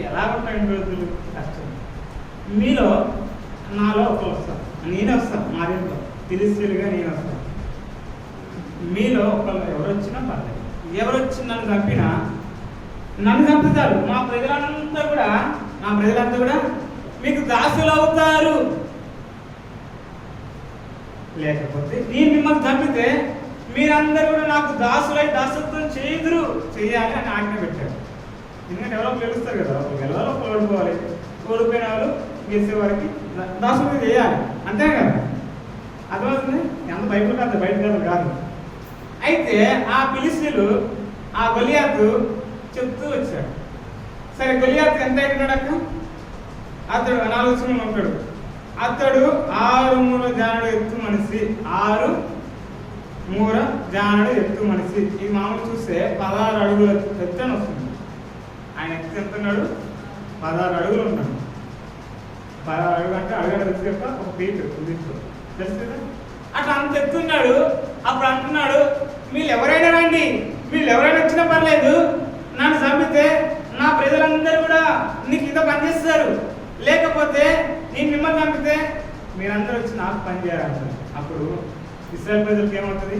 ఎలా ఉంటాయి రోజులు? కష్టం. మీలో నాలో ఒకరు వస్తారు, నేనే వస్తాను. మా దీంట్లో ఫిలిష్తీయులుగా నేను వస్తాను. మీలో ఒకళ్ళు ఎవరు వచ్చినా పర్లేదు, ఎవరు వచ్చి నన్ను చంపుతారు. మా ప్రజలంతా కూడా మీకు దాసులు అవుతారు. లేకపోతే నేను మిమ్మల్ని చంపితే మీరందరూ కూడా నాకు దాసులై దాసత్వం చేయాలి అని ఆజ్ఞ పెట్టారు. ఎందుకంటే ఎవరో గెలుస్తారు కదా, ఒకరు గెలవాలి, ఒకరు ఓడిపోవాలి. ఓడిపోయిన వాళ్ళు గెలిచే వారికి దాసులు చేయాలి, అంతే కదా. అర్థమవుతుంది? ఎంత బైబిల్ కాదు, బయట కాదు. అయితే ఆ ఫిలిష్తీయులు ఆ గొలియాతు చెప్తూ వచ్చాడు. సరే, గొలియాతు ఎంత అయినాడు అక్క? అతడు 4 వచనంలో ఉంటాడు. అతడు 6 మూర జానుడు ఎత్తు మనిషి. 6 మూర జానుడు ఎత్తు మనిషి. ఈ మామూలు చూస్తే 16 అడుగుల ఎత్తు అని వస్తుంది. ఆయన ఎత్తు ఎంత ఉన్నాడు? 16 అడుగులు ఉన్నాడు. 16 అడుగులు అంటే అడుగు ఎత్తు యొక్క 1 ఫీట్ తెలుసు కదా. అట్లా అంత ఎత్తున్నాడు. అప్పుడు అంటున్నాడు, వీళ్ళు ఎవరైనా రండి, వీళ్ళు ఎవరైనా వచ్చినా పర్లేదు, నన్ను చంపితే నా ప్రజలందరూ కూడా నీకు ఇంత పనిచేస్తారు, లేకపోతే నేను మిమ్మల్ని చంపితే మీరందరూ వచ్చి నాకు పని చేయాలంటారు. అప్పుడు ఇశ్రాయేలు ప్రజలకు ఏమవుతుంది?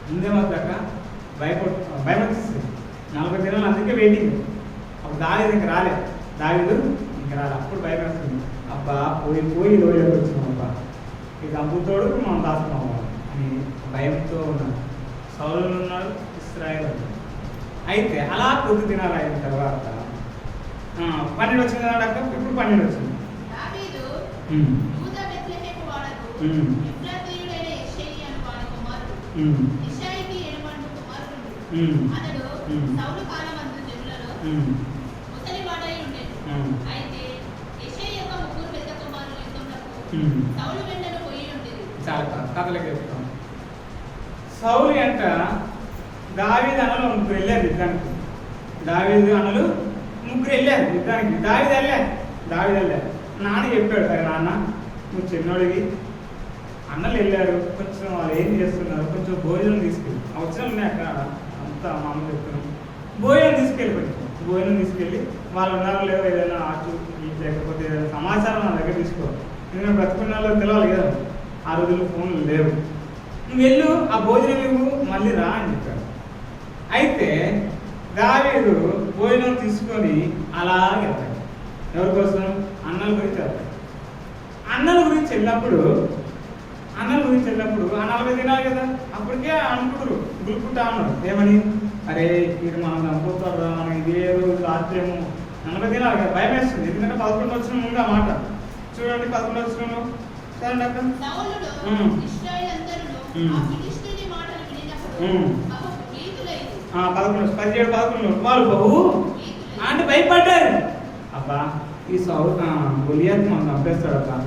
ముందేమవుతాక భయపడిస్తుంది. 40 దినాలు అందుకే వెయిటింగ్. అప్పుడు దావీదు ఇంక రాలే, దావీదు ఇంక రాలే. అప్పుడు భయం వేస్తుంది, అబ్బా పోయి లోయలోకి వచ్చినాం, అబ్బా ఇది అమ్ముతోడు మనం దాస్తున్నాం అని భయంతో ఉన్నాడు. సౌలు ఉన్నాడు, ఇశ్రాయేలు. అయితే అలా కొద్ది దినాలు అయిన తర్వాత 12 వచ్చింది కదా అక్క. ఇప్పుడు 12 వచ్చింది. కథలకి చెప్తాం. సౌలు అంట దావీదు అనలు 3 వెళ్ళారు యుద్ధానికి. దావీదు అనలు 3 వెళ్ళారు యుద్ధానికి. దావీదు వెళ్ళారు. నాన్న చెప్పాడు, అరే నాన్న నువ్వు చిన్నోడివి, అన్నలు వెళ్ళారు, కొంచెం వాళ్ళు ఏం చేస్తున్నారు, కొంచెం భోజనం తీసుకెళ్ళి అవసరం ఉన్నాయి అక్కడ అంతా మా అమ్మ చెప్తున్నాం. భోజనం తీసుకెళ్ళి వాళ్ళు ఉన్నారో లేదో ఏదైనా ఆచు లేకపోతే ఏదైనా సమాచారం నా దగ్గర తీసుకోవాలి. నేను బ్రతుకున్న వాళ్ళు తెలవాలి కదా, ఆ రోజుల్లో ఫోన్లు లేవు. నువ్వు వెళ్ళు, ఆ భోజనం ఇవ్వు, మళ్ళీ రా అని చెప్పాడు. అయితే దావీదు భోజనం తీసుకొని అలాగే వెళ్తాడు. ఎవరి కోసం? అన్నల గురించి వెళ్తాడు. అన్నల గురించి వెళ్ళినప్పుడు ఆ 40 దినాలు కదా, అప్పటికే అనుకుంటారు, గులుపుకుంటా ఉన్నారు. ఏమని? అరే ఇది మనం చంపుతారు, మనం ఇదే రోజు రాత్రేమో 40 దినాలు కదా. భయం వేస్తుంది, ఎందుకంటే 11 వచ్చిన ముందు ఆ మాట చూడండి. 11 వచ్చిన సరే అక్క. 11 వాళ్ళు బహు అంటే భయపడ్డారు. అబ్బా ఈ గొలియాత్ మనం చంపేస్తాడు, అబ్బా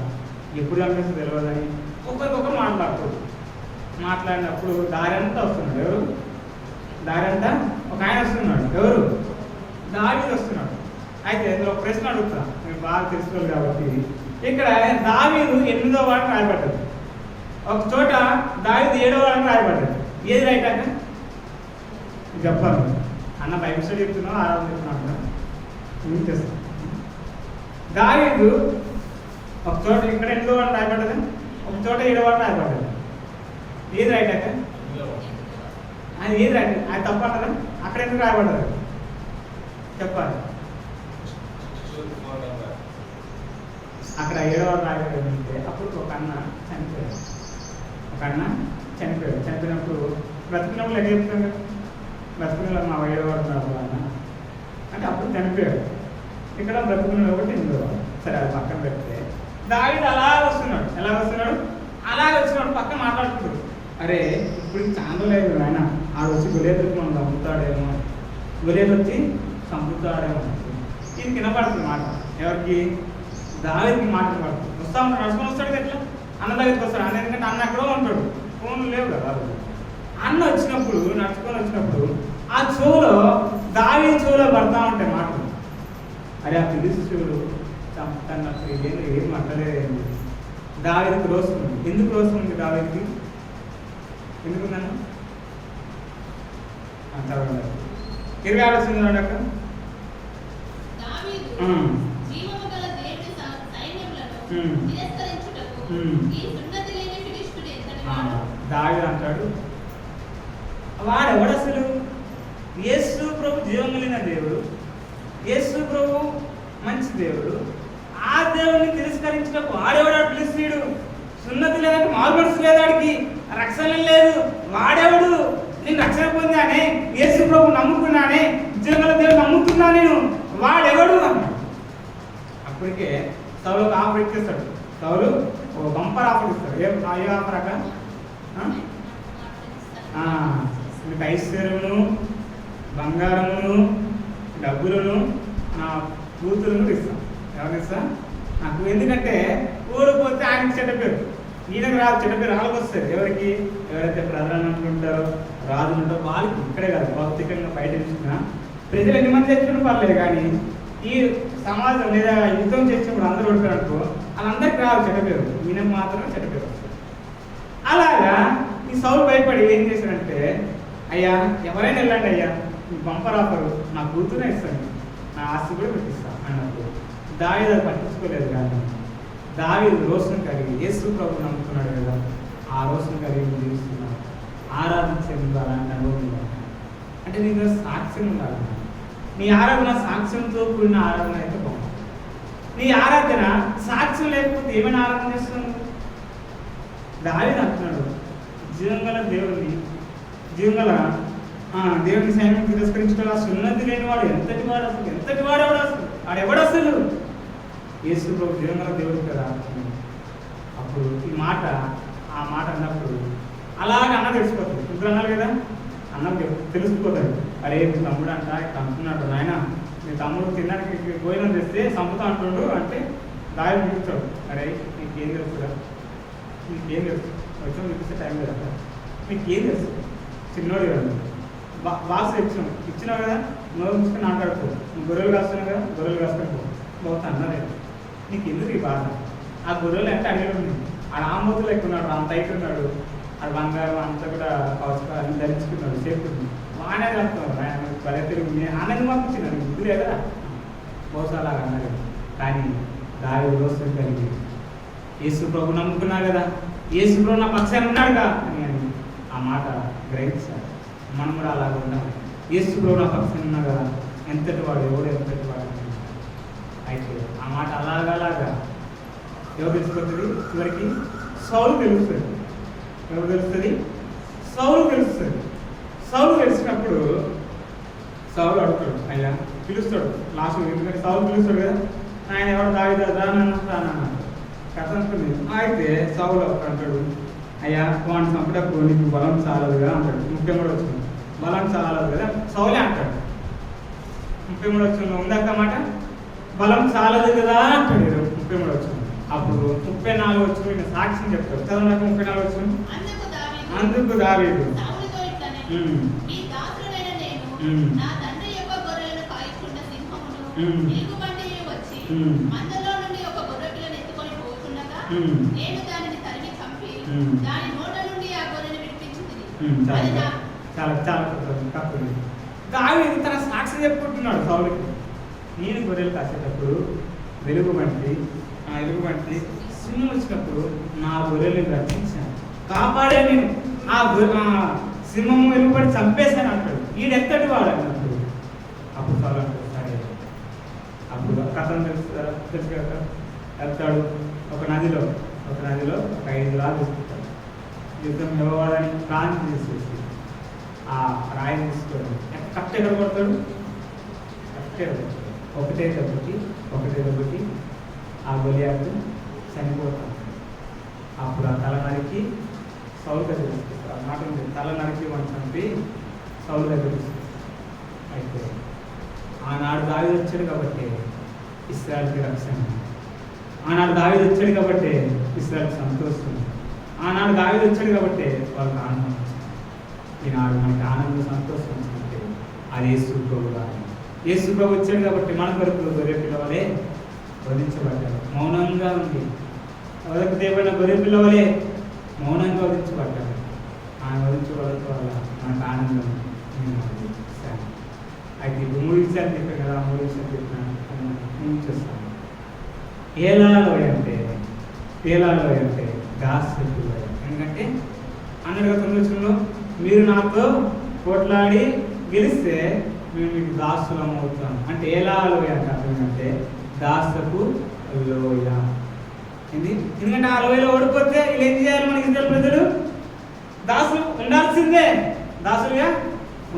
ఎప్పుడు చంపేస్తే తెలియదని ఒకరికొకరు మాట్లాడినప్పుడు దారి అంతా వస్తున్నాడు. ఎవరు దారి అంతా? ఒక ఆయన వస్తున్నాడు. ఎవరు? దావీదు వస్తున్నాడు. అయితే ఇందులో ప్రశ్న అడుగుతా, మీరు బాగా తెలుసుకోవాలి కాబట్టి. ఇక్కడ దావీదు 8వ వాడికి రాయబడ్డది, ఒక చోట దావీదు 7వ వాడికి రాయబడ్డది. ఏది రైట్ అక్క చెప్పాలి? అన్న బైబిల్ స్టడీ చెప్తున్నావు, ఆరాధన చెప్తున్నాను చేస్తాను. దావీదు ఒక చోట ఇక్కడ 8వ వాడికి రాయబడ్డది, ఒక చోట 7వ వాడికి రాయబడ్డది. ఏది రైట్ అక్క? అది ఏది రైట్? అది తప్ప అంటారా? అక్కడ ఎందుకు రాయబడ్డది చెప్పాలి. అక్కడ 7వ రాయబడింటే అప్పుడు ఒక అన్న చనిపోయాడు. చనిపోయినప్పుడు బ్రతికినప్పుడు ఎక్కడ చెప్తాను కదా, బ్రతికిన మా 7వ ఉన్నారు అన్న అంటే అప్పుడు చనిపోయాడు. ఇక్కడ బ్రతికిన ఒకటి 8వ. సరే అది పక్కన పెడితే దావీదు అలా వస్తున్నాడు. ఎలా వస్తున్నాడు? అలాగే వచ్చినప్పుడు పక్కన మాట్లాడుతున్నాడు, అరే ఇప్పుడు చాలా లేదు ఆయన, ఆడు వచ్చి గొలియాతు మనం చంపుతాడేమో, గొలియాతు వచ్చి చంపుతాడేమో. ఇది వినపడుతుంది మాట. ఎవరికి? దావీదుకి మాట పడుతుంది. వస్తా ఉంటాడు, నడుచుకొని వస్తాడు. ఎట్లా? అన్న దగ్గరికి వస్తాడు. అన్న ఎందుకంటే అన్న ఎక్కడో ఉంటాడు, ఫోన్లు లేవు కదా. అన్న వచ్చినప్పుడు నడుచుకొని వచ్చినప్పుడు ఆ చెవులో దావీదు చెవులో పడతా ఉంటాయి మాటలు. అరే ఆ ఫిలిష్తీయుడు చంపుతాన్నప్పుడు ఏం మాట్లాడలేదు. దావీదుకి రోషం ఉంది. ఎందుకు రోషం ఉంది దావీదుకి? ఎందుకుందన్న 26 వచ్చింది అక్క. దావీదు అంటాడు, వాడెవడు అసలు? యేసు ప్రభు జీవం కలిగిన దేవుడు, యేసు ప్రభు మంచి దేవుడు. ఆ దేవుడిని తిరస్కరించినప్పుడు వాడెవడా ఫిలిష్తీయుడు? సున్నతి లేదంటే మారు మనసు లేదు, వాడికి రక్షణ లేదు. వాడెవడు? నేను రక్షణ పొందానే, యేసు ప్రభు నమ్ముకున్నానే, జీవగల దేవుడు నమ్ముతున్నా నేను, వాడెవడు అన్నాడు. అప్పటికే సౌలుకు ఆఫర్ ఇచ్చేస్తాడు. సౌలు ఓ బంపర్ ఆఫర్ ఇస్తాడు. ఏ ఆఫర్ అక్క? మీకు ఐశ్వర్యమును, బంగారమును, డబ్బులను, నా కూతురును ఇస్తాను. ఎవరు ఇస్తా? నాకు. ఎందుకంటే ఓడిపోతే ఆయనకి చెడ్డ పేరు, ఈయనకు రాదు చెడ్డ పేరు, వాళ్ళకి వస్తుంది. ఎవరికి? ఎవరైతే ప్రధానమంత్రులు ఉంటారో, రాజులు ఉంటారో వాళ్ళకి. ఇక్కడే కాదు, భౌతికంగా బయట చూసినా ప్రజలు ఎన్ని మంది తెచ్చుకుని పర్లేదు, కానీ ఈ సమాజం లేదా యుద్ధం చేసినప్పుడు అందరూ ఓడిపోయారనుకో వాళ్ళందరికీ రాదు చెడ్డ పేరు, ఈయనకు మాత్రమే చెడ్డ పేరు వస్తుంది. అలాగా ఈ సౌలు భయపడి ఏం చేశాడంటే, అయ్యా ఎవరైనా వెళ్ళండి అయ్యా, మీ బంపర్ ఆఫరు నా కూతురే ఇస్తాను, నా ఆస్తి కూడా పెట్టిస్తాను అన్నప్పుడు దావీదు అది పట్టించుకోలేదు. కానీ దావీదు రోషం కలిగి యేసు ప్రభు నమ్ముతున్నాడు కదా, ఆ రోషం కలిగి జీవిస్తున్నాడు. ఆరాధించే ముందు అలాంటి అనుభవం ఉండాలి. అంటే నీకు సాక్ష్యం ఉండాలి. నీ ఆరాధన సాక్ష్యంతో కూడిన ఆరాధన అయితే బాగుంది. నీ ఆరాధన సాక్ష్యం లేకపోతే ఏమైనా ఆరాధన చేస్తున్నావు? దావీదు అంటున్నాడు, జీవంగల దేవుడిని, జీవంగల దేవుని సైన్యం తిరస్కరించడం అసలు ఉన్నది లేని వాడు ఎంతటి వాడు, అసలు ఎంతటి వాడెవడు, అసలు వాడెవడు అసలు? యేసు ప్రభు జీవంగల దేవుడు కదా. అప్పుడు ఈ మాట, ఆ మాట అన్నప్పుడు అలాగే అన్న తెలిసిపోతుంది. ఇద్దరు అన్నారు కదా, అన్నకు తెలిసిపోతాడు. అరే మీ తమ్ముడు అంట ఇట్లా అంటున్నాడు, నాయన మీ తమ్ముడు తినడానికి భోజనం చేస్తే సంపుతా అంటుండు అంటే దావీదు పిలుస్తాడు. అరే నీకేం తెలుసురా, నీకేం తెలుసు, వచ్చాం చూపిస్తే టైం కదా, నీకేం తెలుసు, చిన్నోడు కదా, బాక్స్ ఇచ్చినావు కదా, నోరు musకుని ఆటాడుకో, నువ్వు గొర్రెలు కాస్తున్నావు కదా, గొర్రెలు కాస్తాను బాగుతా అన్నలేదు, నీకు ఎందుకు ఈ బాధ? ఆ గొర్రెలు అంటే అడిగి ఉంది, ఆడ ఆంబోతులు ఎక్కున్నాడు, అంత అయిపోతున్నాడు, ఆడ బంగారం అంతా కూడా కవచకాలు ధరించుకున్నాడు, చేరుకుంది బాగానే కలుపుతున్నాడు. ఆయన భలే తిరిగి ఆనందం పంపించినాడు, బుద్ధి లేదా బహుశా అలాగా అన్నారు. కానీ దావీదు రోషం కలిగి యేసు ప్రభు నమ్ముకున్నా కదా, యేసు ప్రభు నా పక్షాన్ని ఉన్నాడుగా అని ఆ మాట గ్రహించాలి. మనం కూడా అలాగ ఉండాలి. యేసు ప్రభు నా పక్షాన్ని ఉన్నా కదా, ఎంతటి వాడు ఎవడు ఎంతటి వాడు. అయితే ఆ మాట అలాగా ఎవరు తెలుసుకుంటుంది? చివరికి సౌలు తెలుస్తుంది. ఎవరు తెలుస్తుంది? సౌలు తెలుస్తుంది. సౌలు తెలిసినప్పుడు సౌలు అడుగుతాడు, అయ్యా పిలుస్తాడు లాస్ట్, ఎందుకంటే సౌలు పిలుస్తాడు కదా, ఆయన ఎవరు దావీదు రానన్నాడు కథ అనుకుంది. అయితే సౌలు అంటాడు, అయ్యా వాడిని చంపటప్పుడు నీకు బలం చాలదుగా అంటాడు. 33 వచ్చింది, బలం చాలదు కదా, సౌలే అంటాడు. 33 వచ్చింది ఉందాక మాట, బలం చాలదు కదా అంటాడు. 33 వచ్చింది. అప్పుడు 34 వచ్చింది సాక్ష్యం చెప్తాడు. చదవడానికి 34 వచ్చింది. అందుకు దావీదు చాలా చాలా తప్పు. దావీదు తన సాక్షి చెప్పుకుంటున్నాడు సౌలుకి, నేను గొర్రెలు కాసేటప్పుడు వెలుగుబంటి సింహం వచ్చినప్పుడు నా గొర్రెలను రక్షించాను, కాపాడే నేను ఆ సింహం వెలుగుబడి చంపేశాను అంటాడు. ఈడెత్తటి వాడు అన్నప్పుడు అప్పుడు సౌలు అంటాడు, సరే. అప్పుడు కథను తెలుసు కదా, వెళ్తాడు ఒక నదిలో ఒక 5 రాళ్ళు తీసుకుంటాడు. యుద్ధం ఇవ్వవాలని ప్లాన్ చేసేసి ఆ రాయిని తీసుకొని కరెక్ట్ ఎక్కడ కొడతాడు, ఒకటే దెబ్బకి ఆ గొలియాతు చనిపోతాడు. అప్పుడు ఆ తల నరికి సౌలు దగ్గర తీసుకొస్తాడు. ఆ మాట ఉంది, తల నరికి వాడిని చంపి సౌలు దగ్గర తీసుకొస్తాడు. అయితే ఆనాడు దావీదు వచ్చాడు కాబట్టి ఇశ్రాయేలుకి రక్షణ, ఆనాడు దావీదు వచ్చాడు కాబట్టి ఇశ్రాయేలుకి సంతోషం, ఆనాడు దావీదు వచ్చాడు కాబట్టి వాళ్ళకి ఆనందం వచ్చింది. ఈనాడు మనకి ఆనందం సంతోషం వచ్చిందంటే అది యేసు ప్రభు గారు. యేసు ప్రభు వచ్చాడు కాబట్టి మన కొరకు గొర్రె పిల్లవలే వధించబడ్డాడు. మౌనంగా ఉంది వదకు దేవైన గొర్రె పిల్లవలే మౌనంగా వధించబడ్డాడు. ఆయన వధించబడటం వల్ల మనకు ఆనందం. అయితే ఇప్పుడు 3 విషయాలు చెప్పాను కదా, 3 విషయాలు చెప్పిన చేస్తాను. ఏలాలోయ అంటే దాస్యపు లోయ. ఎందుకంటే అన్నట్టుగా 9 వచనంలో మీరు నాతో పోట్లాడి గెలిస్తే మేము మీకు దాసులం అవుతాం అంటే ఏలాలోయ అంటే అర్థం ఏంటంటే దాసపు లోయ. ఎందుకంటే ఆ లోయలో ఓడిపోతే వీళ్ళు ఏం చేయాలి? మనకి ఇద్దరు ప్రజలు దాసులుగా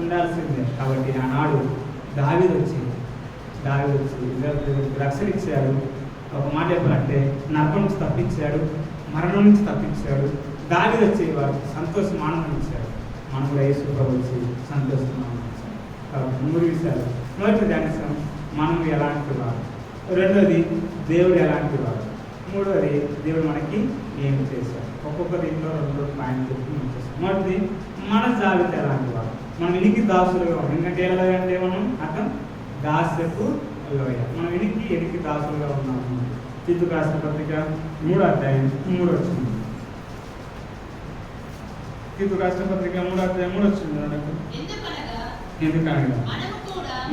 ఉండాల్సిందే. కాబట్టి ఆనాడు దావీదు వచ్చి ఇద్దరు ప్రజలకు రక్షణ ఇచ్చాడు. ఒక మాట చెప్పాలంటే నరకం నుంచి తప్పించాడు, మరణం నుంచి తప్పించాడు. దావీదు వచ్చి వారికి సంతోషం ఆనందం ఇచ్చాడు. మనం కూడా యేసు ప్రభు వచ్చి సంతోషం ఆనందం ఇచ్చాడు. కాబట్టి 3 విషయాలు. మొదటి ధ్యానిస్తాం, మనం ఎలాంటి వాడు. రెండోది దేవుడు ఎలాంటి వాడు. మూడోది దేవుడు మనకి ఏం చేశాడు. ఒక్కొక్క దీంట్లో 2 పాయింట్లు చెప్పి చేస్తాం. మొదటిది మన జాబితా ఎలాంటి వాడు. మనం వినికి దాసులుగా ఉన్నాం. ఎందుకంటే ఎలా అంటే మనం అర్థం దాస్యపు లోయ. మనం ఎనికి దాసులుగా ఉన్నాము. తీతుకు రాసిన పత్రిక 3వ అధ్యాయం 3వ వచనం. తీతు రాష్ట్ర పత్రిక 3:3 వచ్చింది. ఎందుకనగా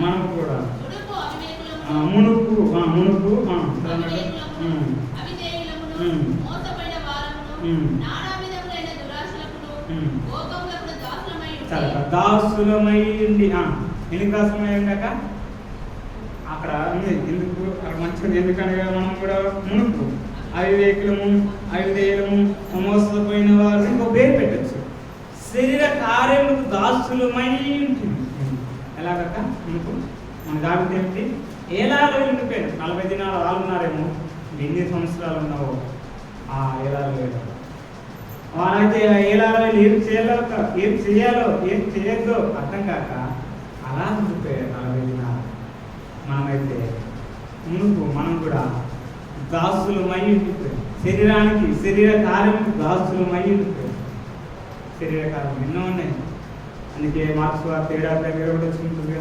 మనం కూడా మునుపు దాసులమై ఉండి ఎన్ని దాసులమై ఉండాక అక్కడ ఉంది. ఎందుకు అక్కడ మంచిగా ఎందుకనగా మనం కూడా మునుపు అవిధేయులము మోసపోయిన వారు ఇంకో పేరు పెట్టచ్చు. శరీర కార్యములకు దాసులమై ఉంటుంది. ఎలాగక మునుపు మన దావిది ఏమిటి? ఏలాలో ఉండిపోయాను. 40 దినాలు వాళ్ళున్నారేమో. ఎన్ని సంవత్సరాలు ఉన్నావో ఆ ఏలాలో వాళ్ళైతే ఏలాలో ఏం చేయాలో ఏం చేయొద్దో అర్థం కాక అలా ఉండిపోయారు 40 దినాలు. మనమైతే మునుపు మనం కూడా దాసులమై ఉండిపోయాం. శరీర కార్యములకు దాసులమై ఉండిపోయాం. శరీర కార్యం ఎన్నో ఉన్నాయి. అందుకే మార్క్స్ వార్త 7:20 వచ్చింటుంది.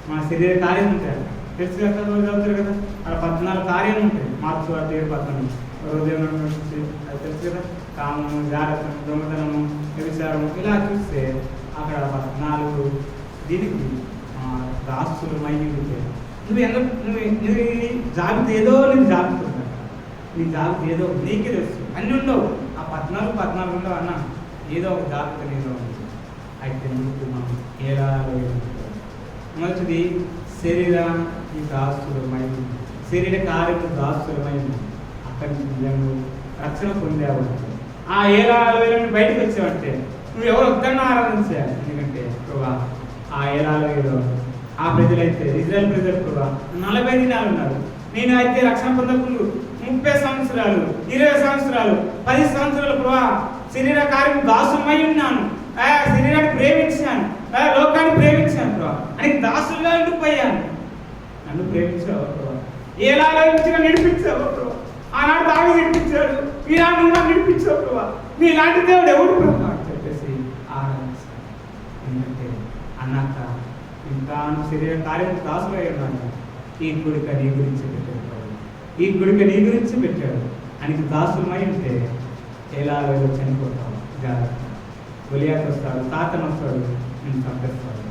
మన శరీర కార్యం ఉంటాయి తెలుసు కదా, రోజు అవుతారు కదా. అక్కడ 14 కార్యాలు ఉంటాయి. మార్క్స్ వార్త 7:19 హృదయం నుంచి అది తెలుసు కదా. కామము, జాగ్రత్త, దొంగతనము, వ్యభిచారము ఇలా చూస్తే అక్కడ 14 దీనికి దాసులమై ఉండిపోయాం. నువ్వు జాగ్రత్త ఏదో నీకు జాగ్రత్త ఉంటా. నీ జాగ్రత్త ఏదో నీకే తెలుసు. అన్నీ ఉండవు. ఆ 14 ఉండవు అన్న. ఏదో ఒక జాగ్రత్త నీలో ఉంది. అయితే నువ్వు మనం ఎలా మొదటిది శరీరానికి దాసులమై, శరీర కార్యము దాసులమై అక్కడి నుంచి నువ్వు రక్షణ పొందావు. ఆ ఏలాలో బయటకు వచ్చావంటే నువ్వు ఎవరు వద్దన్నా ఆరాధించాలి. ఎందుకంటే ప్రభా ఆ ఏలాలో ఆ ప్రజలైతే ఇజ్రాయెల్ ప్రజలు ప్రభా 40 దినాలు ఉన్నారు. నేను అయితే రక్షణ పొందకుండా 30 సంవత్సరాలు 20 సంవత్సరాలు 10 సంవత్సరాలు ప్రభా శరీర కార్యం దాసులమై ఉన్నాను. శరీరాన్ని ప్రేమించాను, లోకాన్ని ప్రేమించాను ప్రభా అని దాసులుగా ఉండిపోయాను. నన్ను ప్రేమించావు ప్రభా. ఏలాగా నడిపించావు ప్రభా. ఆనాడు దావీదు నడిపించాడు, ఈనాడు నువ్వు నడిపించావు ప్రభా. నీ లాంటి దేవుడు ఎవడు ప్రభా అని చెప్పేసి ఆరాధిస్తాను. ఎందుకంటే అన్నాక ఇంకా శరీర కార్యం దాసులై ఉన్నాను. ఈ గుడిక నీ గురించి పెట్టాడు ప్రభు. ఈ గుడిక నీ గురించి పెట్టాడు. ఆయనకి దాసులమై ఉంటే ఎలాగో చనిపోతావు. జాగ్రత్త. గొలియాతు వస్తాడు, తాతను వస్తాడు, నేను చంపేస్తాడు.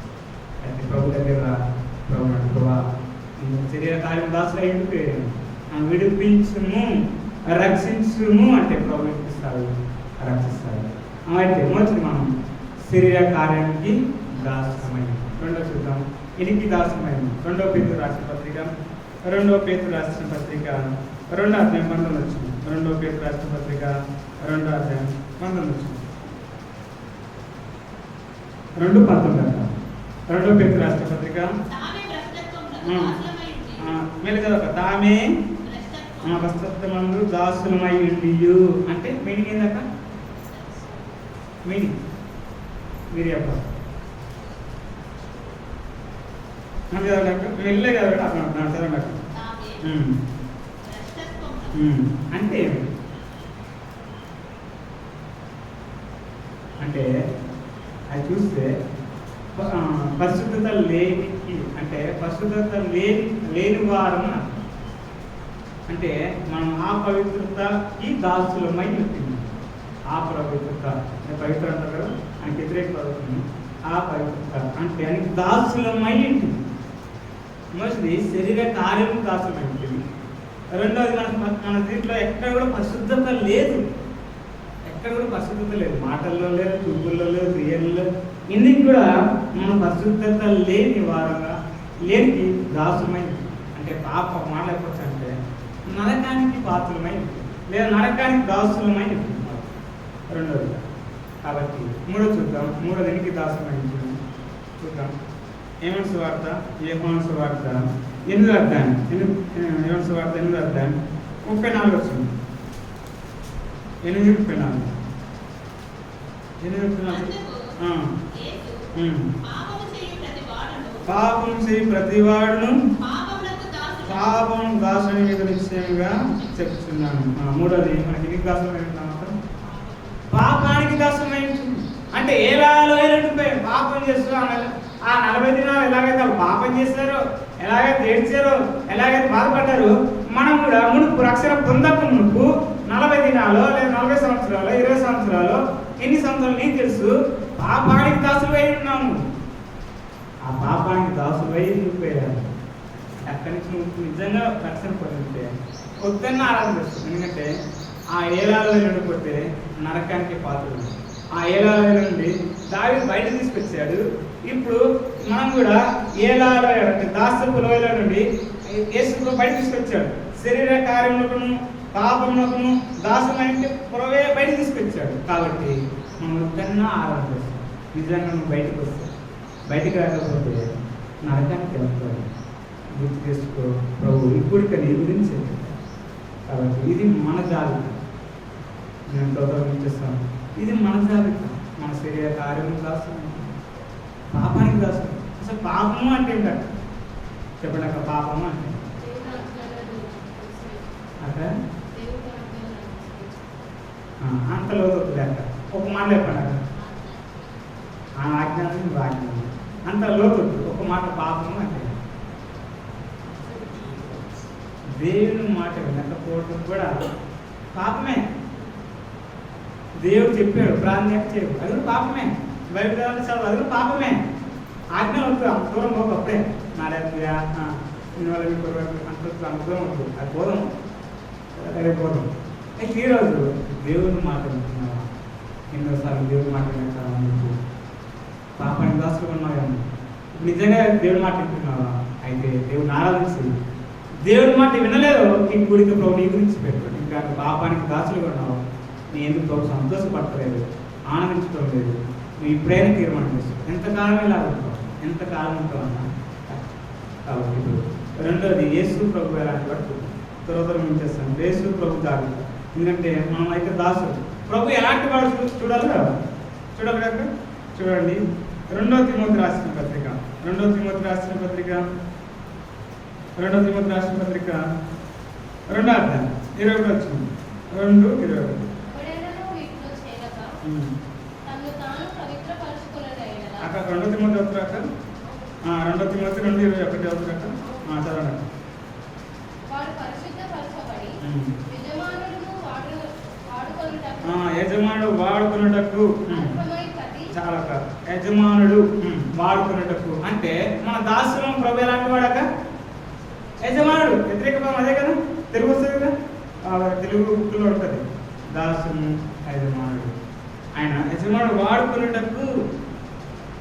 అయితే ప్రభు దగ్గర ప్రభు శరీర కార్యం దాసులు అయి విడిపించుము, రక్షించుము అంటే ప్రభు విడిపిస్తాడు, రక్షిస్తాడు. అయితే మొదటి మనం శరీర కార్యానికి దాసమైన. రెండో చూద్దాం. ఇనికి దాసమైన 2 పేతురు రాసిన పత్రిక 2 పేతురు రాసిన పత్రిక 2వ అధ్యాయం 19 వచ్చింది. 2 పేతురు రాసిన పత్రిక 2వ అధ్యాయం 19 వచ్చింది. 2:19 2 పేతురు రాసిన పత్రిక మళ్ళీ చదవక తామే భ్రష్టత్వమందు దాసులమై ఉండియు అంటే మీనింగ్ ఏందక? మీనింగ్ మీరు చెప్పాలి. వెళ్ళే కదా చదవక అంటే అంటే అది చూస్తే పరిశుద్ధత లేనికి అంటే పరిశుద్ధత లేని వారము అంటే మనం ఆ పవిత్రతకి దాసులమై ఉంటుంది. ఆ పవిత్రత పవిత్ర అంటారు కదా, ఆయనకి వ్యతిరేక పడుతుంది. ఆ పవిత్రత అంటే ఆయనకి దాసులమై ఉంటుంది. మొదటిది శరీర కార్యము దాసులమై ఉంటుంది. రెండవది మన దీంట్లో ఎక్కడ కూడా పరిశుద్ధత లేదు. ఎక్కడ కూడా పరిశుద్ధత లేదు. మాటల్లో లేదు, చూపుల్లో లేదు, క్రియల్లో ఇన్నికి కూడా మనం పరిశుద్ధత లేని వారంగా లేనికి దాసులమై అంటే పాప మాట్లాడవచ్చు అంటే నరకానికి పాత్రమై లేదా నరకానికి దాసులమై రెండవది. కాబట్టి మూడో చూద్దాం. మూడో దీనికి దాసులమై చూద్దాం. యోహాను సువార్త 8వ అధ్యాయం 34 వచ్చింది. 8:34 పాపం చేయి ప్రతివాడును పాపం దాసుని మీద నిశ్చయంగా చెప్తున్నాను. మూడోది మనకి ఎన్ని దాసులమై మాత్రం పాపానికి దాసులమై అంటే ఏలాలో పాపం చేస్తూ ఆ 40 దినాలు ఎలాగైతే పాపం చేశారో, ఎలాగైతే ఏడ్చారో, ఎలాగైతే బాధపడ్డారో మనం కూడా మునుపు రక్షణ పొందక మునుపు 40 దినాలు లేదా 40 సంవత్సరాలు 20 సంవత్సరాలు ఎన్ని సంవత్సరాలు నీకు తెలుసు. పాపానికి దాసులు అయి ఉన్నాము. ఆ పాపానికి దాసులు అయి ఉండిపోయాను. అక్కడి నుంచి నువ్వు నిజంగా రక్షణ పొందితే పొద్దున్న ఆరాధన చేస్తుంది. ఎందుకంటే ఆ ఏలాలో వెళ్ళిపోతే నరకానికి పాత్రలు. ఆ ఏలాలో నుండి దావీదు బయట తీసుకొచ్చాడు. ఇప్పుడు మనం కూడా ఏలాలో దాసపు లోయలో నుండి యేసు బయట తీసుకొచ్చాడు. శరీర కార్యములకును పాపములకును దాసులంటే పొరవే బయట తీసుకొచ్చాడు. కాబట్టి మనం వద్దన్నా ఆరాధన చేస్తాం. నిజంగా నువ్వు బయటకు వస్తావు. బయటకు రాకపోతే నరకానికి వెళ్తావు. గుర్తు చేసుకో, ప్రభు ఇప్పుడు నీ గురించి. కాబట్టి ఇది మన జాబితా. నేను తోటస్తాను. ఇది మన జాబితా. మన శరీర కార్యం దాస్తుంది, పాపానికి దాస్తుంది. అసలు పాపము అంటే ఏంటంట చెప్పండి అక్క. పాపము అంటే అక్కడ అంత లోతు లేక ఒక మాట చెప్పండి అక్కడ. ఆ ఆజ్ఞానం ఆజ్ఞానం అంత లోతు ఒక మాట. పాపము అంటే దేవుని మాట వినకపోవడం కూడా పాపమే. దేవుడు చెప్పాడు ప్రార్థన చేయడు, అది కూడా పాపమే. బైబిల్ చదువు, అది కూడా పాపమే. ఆజ్ఞలు వద్దు, అంత దూరం పోదు. అప్పుడే నాడేద్యా అంత దూరం వద్దు, అది పోదాం, అదే పోదాం. అయితే ఈరోజు దేవుని మాట వింటున్నావా? ఎన్నోసార్లు దేవుని మాట వింటావా? నువ్వు పాపానికి దాసులు ఉన్నావు. నిజంగా దేవుని మాట వింటున్నావా? అయితే దేవుని ఆరాధించి దేవుని మాట వినలేదు నీ గుడికి ప్రభు నీ గురించి పెట్టు. ఇంకా పాపానికి దాసులు ఉన్నావు. నీ ఎందుకు ప్రభు సంతోషపడతలేదు, ఆనందించడం లేదు. నువ్వు ఇప్పుడైనా తీర్మానం చేస్తావు. ఎంతకాలం ఇలా ఉంటావు, ఎంతకాలం ఉంటావు అన్నా. కాబట్టి ఇప్పుడు రెండోది యేసు ప్రభు ఎలాంటి పట్టు తర్వాత మేము చేస్తాం. యేసు ప్రభు దాడి. ఎందుకంటే మనం అయితే దాసులు. ప్రభు ఎలాంటి వాడు చూడాలి కదా. చూడగలక చూడండి. 2 తిమోతి రాసిన పత్రిక 2 తిమోతి రాసిన పత్రిక 2వ పత్రిక 2వ అధ్యాయం 21 వచ్చింది. 2:21. అక్కడ 2 తిమోతి అవుతారక. 2 తిమోతి 2:21 అవుతారక. చదవండి. యజమానుడు వాడుకున్నటకు చాలా కాదు. యజమానుడు వాడుకున్నటకు అంటే మన దాసులం ప్రభు ఎలాంటి వాడక యజమానుడు. వ్యతిరేక పదం అదే కదా, తెలుగు వస్తుంది కదా, తెలుగు బుక్లో ఉంటుంది. దాసును యజమానుడు. ఆయన యజమానుడు వాడుకునేటప్పుడు.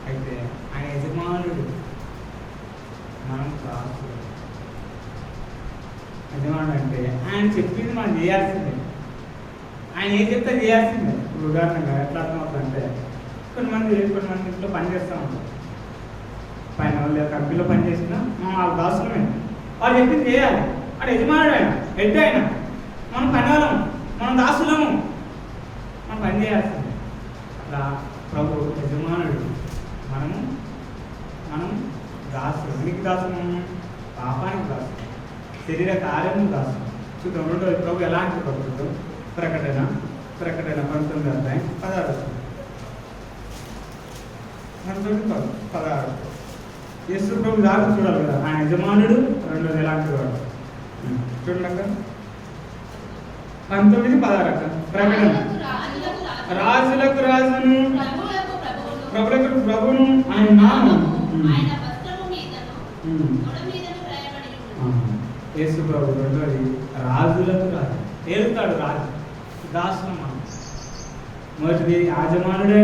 అయితే ఆయన యజమానుడు, మనం దాసులు. యజమానుడు అంటే ఆయన చెప్పింది మనం చేయాల్సిందే. ఆయన ఏం చెప్తే చేయాల్సిందే. ఇప్పుడు ఉదాహరణగా ఎట్లా అర్థమవుతుందంటే కొంతమంది ఇంట్లో పని చేస్తూ ఉంటారు. పైన వాళ్ళు కంపెనీలో పని చేసినా వాళ్ళ దాసులమే. వాళ్ళు చెప్పింది చేయాలి. అక్కడ యజమానుడు ఆయన, హెడ్ ఆయన. మనం పనివాళ్ళం, మనం దాసులము, మనం పని చేయాల్సిందే. అట్లా ప్రభు యజమానుడు, మనం దాసులు. నీకు దాసులు, పాపానికి దాసులు, శరీర కార్యము దాసులు. చూద్దాం రెండోది ప్రభు ఎలాంటి పద్ధతులు. ప్రకటన 19వ అధ్యాయం 16. 16 యేసు ప్రభు దాకా చూడాలి కదా. ఆయన యజమానుడు, రెండోది ఎలాంటి వాడు చూడండి అక్క. 19:16 ప్రకటన. రాజులకు రాజును ప్రభులకు ప్రభును ఆయన నామం. యేసు ప్రభు రెండోది రాజులకు రాజు. ఏలుతాడు రాజు, దాసులు మనం. మొదటిది యాజమానుడే,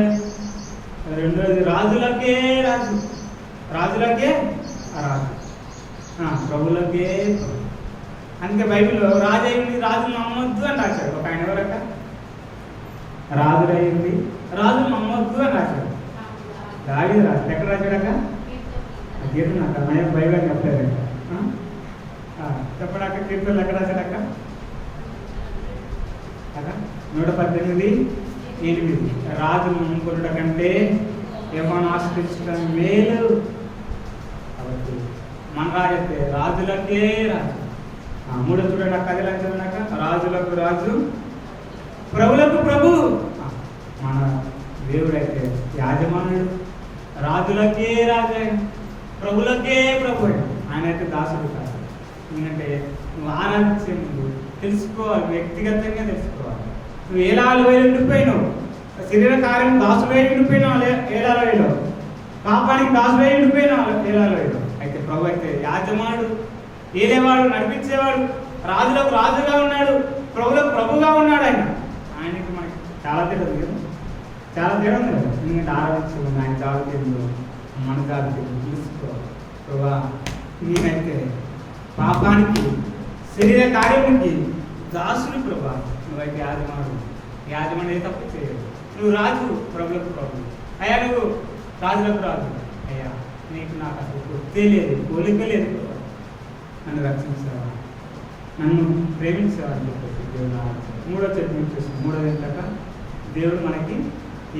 రెండోది రాజులకే రాజు, రాజులకే రాజు, ప్రభులకే ప్రభు. అందుకే బైబిల్లో రాజు అయింది రాజును నమ్మొద్దు అని రాశాడు. ఒక ఆయన ఎవరక్క రాజులయ్యింది రాజును నమ్మొద్దు అని రాశాడు. దావీదు రాశాడు. ఎక్కడ రాశాడక్క? కీర్తన. నేను బైబిల్ చెప్పలేదక్క. చెప్పడాక కీర్తనలు ఎక్కడ రాశాడక్క? 118:8 రాజును నమ్ముకున్నట కంటే యెహోవాను ఆశ్రయించడం మేలు. కాబట్టి మన రాజు అయితే రాజులకే రాజు. 3 చూడండి అక్క. అది చూడక రాజులకు రాజు, ప్రభులకు ప్రభు. మన దేవుడైతే యాజమానుడు, రాజులకే రాజు, ప్రభులకే ప్రభు. ఆయన అయితే దాసుడు కాదు. ఎందుకంటే నువ్వు ఆరాధించే ముందు తెలుసుకోవాలి, వ్యక్తిగతంగా తెలుసుకోవాలి. నువ్వు ఎలా ఉండిపోయినావు, శరీర కార్యం దాసులై ఉండిపోయిన ఏలాలో, పాపానికి దాసులై ఉండిపోయిన ఏలాలో. అయితే ప్రభు అయితే యాజమానుడు, ఏలేవాడు, నడిపించేవాడు, రాజులకు రాజుగా ఉన్నాడు, ప్రభులకు ప్రభుగా ఉన్నాడు. ఆయనకి మనకి చాలా తేడా ఉంది కదా, చాలా తేడా ఉంది కదా. ఎందుకంటే ఆరాధించు ఆయన చాలా తేడు, మన చాలా తేడు చూసుకో ప్రభా. నేనైతే పాపానికి శరీర కార్యానికి దాసుని ప్రభా, నువ్వైతే యాజమానుడు ఏ తప్పు చేయదు. నువ్వు రాజు, ప్రభులకు ప్రభు. అయ్యా నువ్వు రాజులకు రాజు. అయ్యా నీకు నాకు అసలు గుర్తే లేదు, పోలిక లేదు ప్రభా. నన్ను రక్షించావా, నన్ను ప్రేమించావా అని చెప్పేసి దేవుడు మూడో చెప్పి చూసాం. మూడోది ఏంటంటే దేవుడు మనకి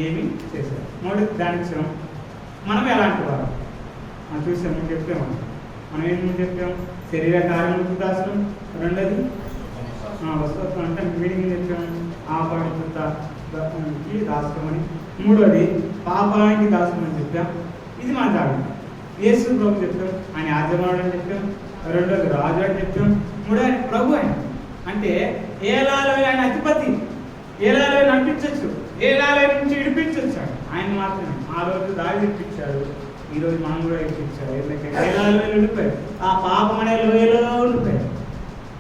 ఏమి చేశాడు. మూడోది ధ్యానించాం. మనం ఎలాంటి వారు మనం చూసాం, మేము చెప్పాము. మనం ఏం చెప్పాం? శరీర కార్యములకు దాసులు. రెండోది వస్తు అంటే మీడియం చెప్పాం, ఆపవిత్రతకి దాసులం అని. మూడోది పాపానికి దాసులం అని చెప్పాం. ఇది మన జాగ్రత్త. యేసు ప్రభు చెప్పాం, ఆయన యాజమానుడు అని చెప్పాం. రెండోది రాజు అని చెప్పాం. మూడోది ప్రభు ఆయన అంటే ఏలాలో ఆయన అధిపతి, ఏలాలో నడిపించవచ్చు, ఏలాలో నుంచి విడిపించవచ్చు. ఆయన మాత్రమే ఆ రోజు దారి ఇప్పించాడు, ఈరోజు మనం కూడా ఇప్పించాడు. ఎందుకంటే ఏలాలో ఉండిపోయాడు, ఆ పాపం అనే లోయలో ఉండిపోయాడు,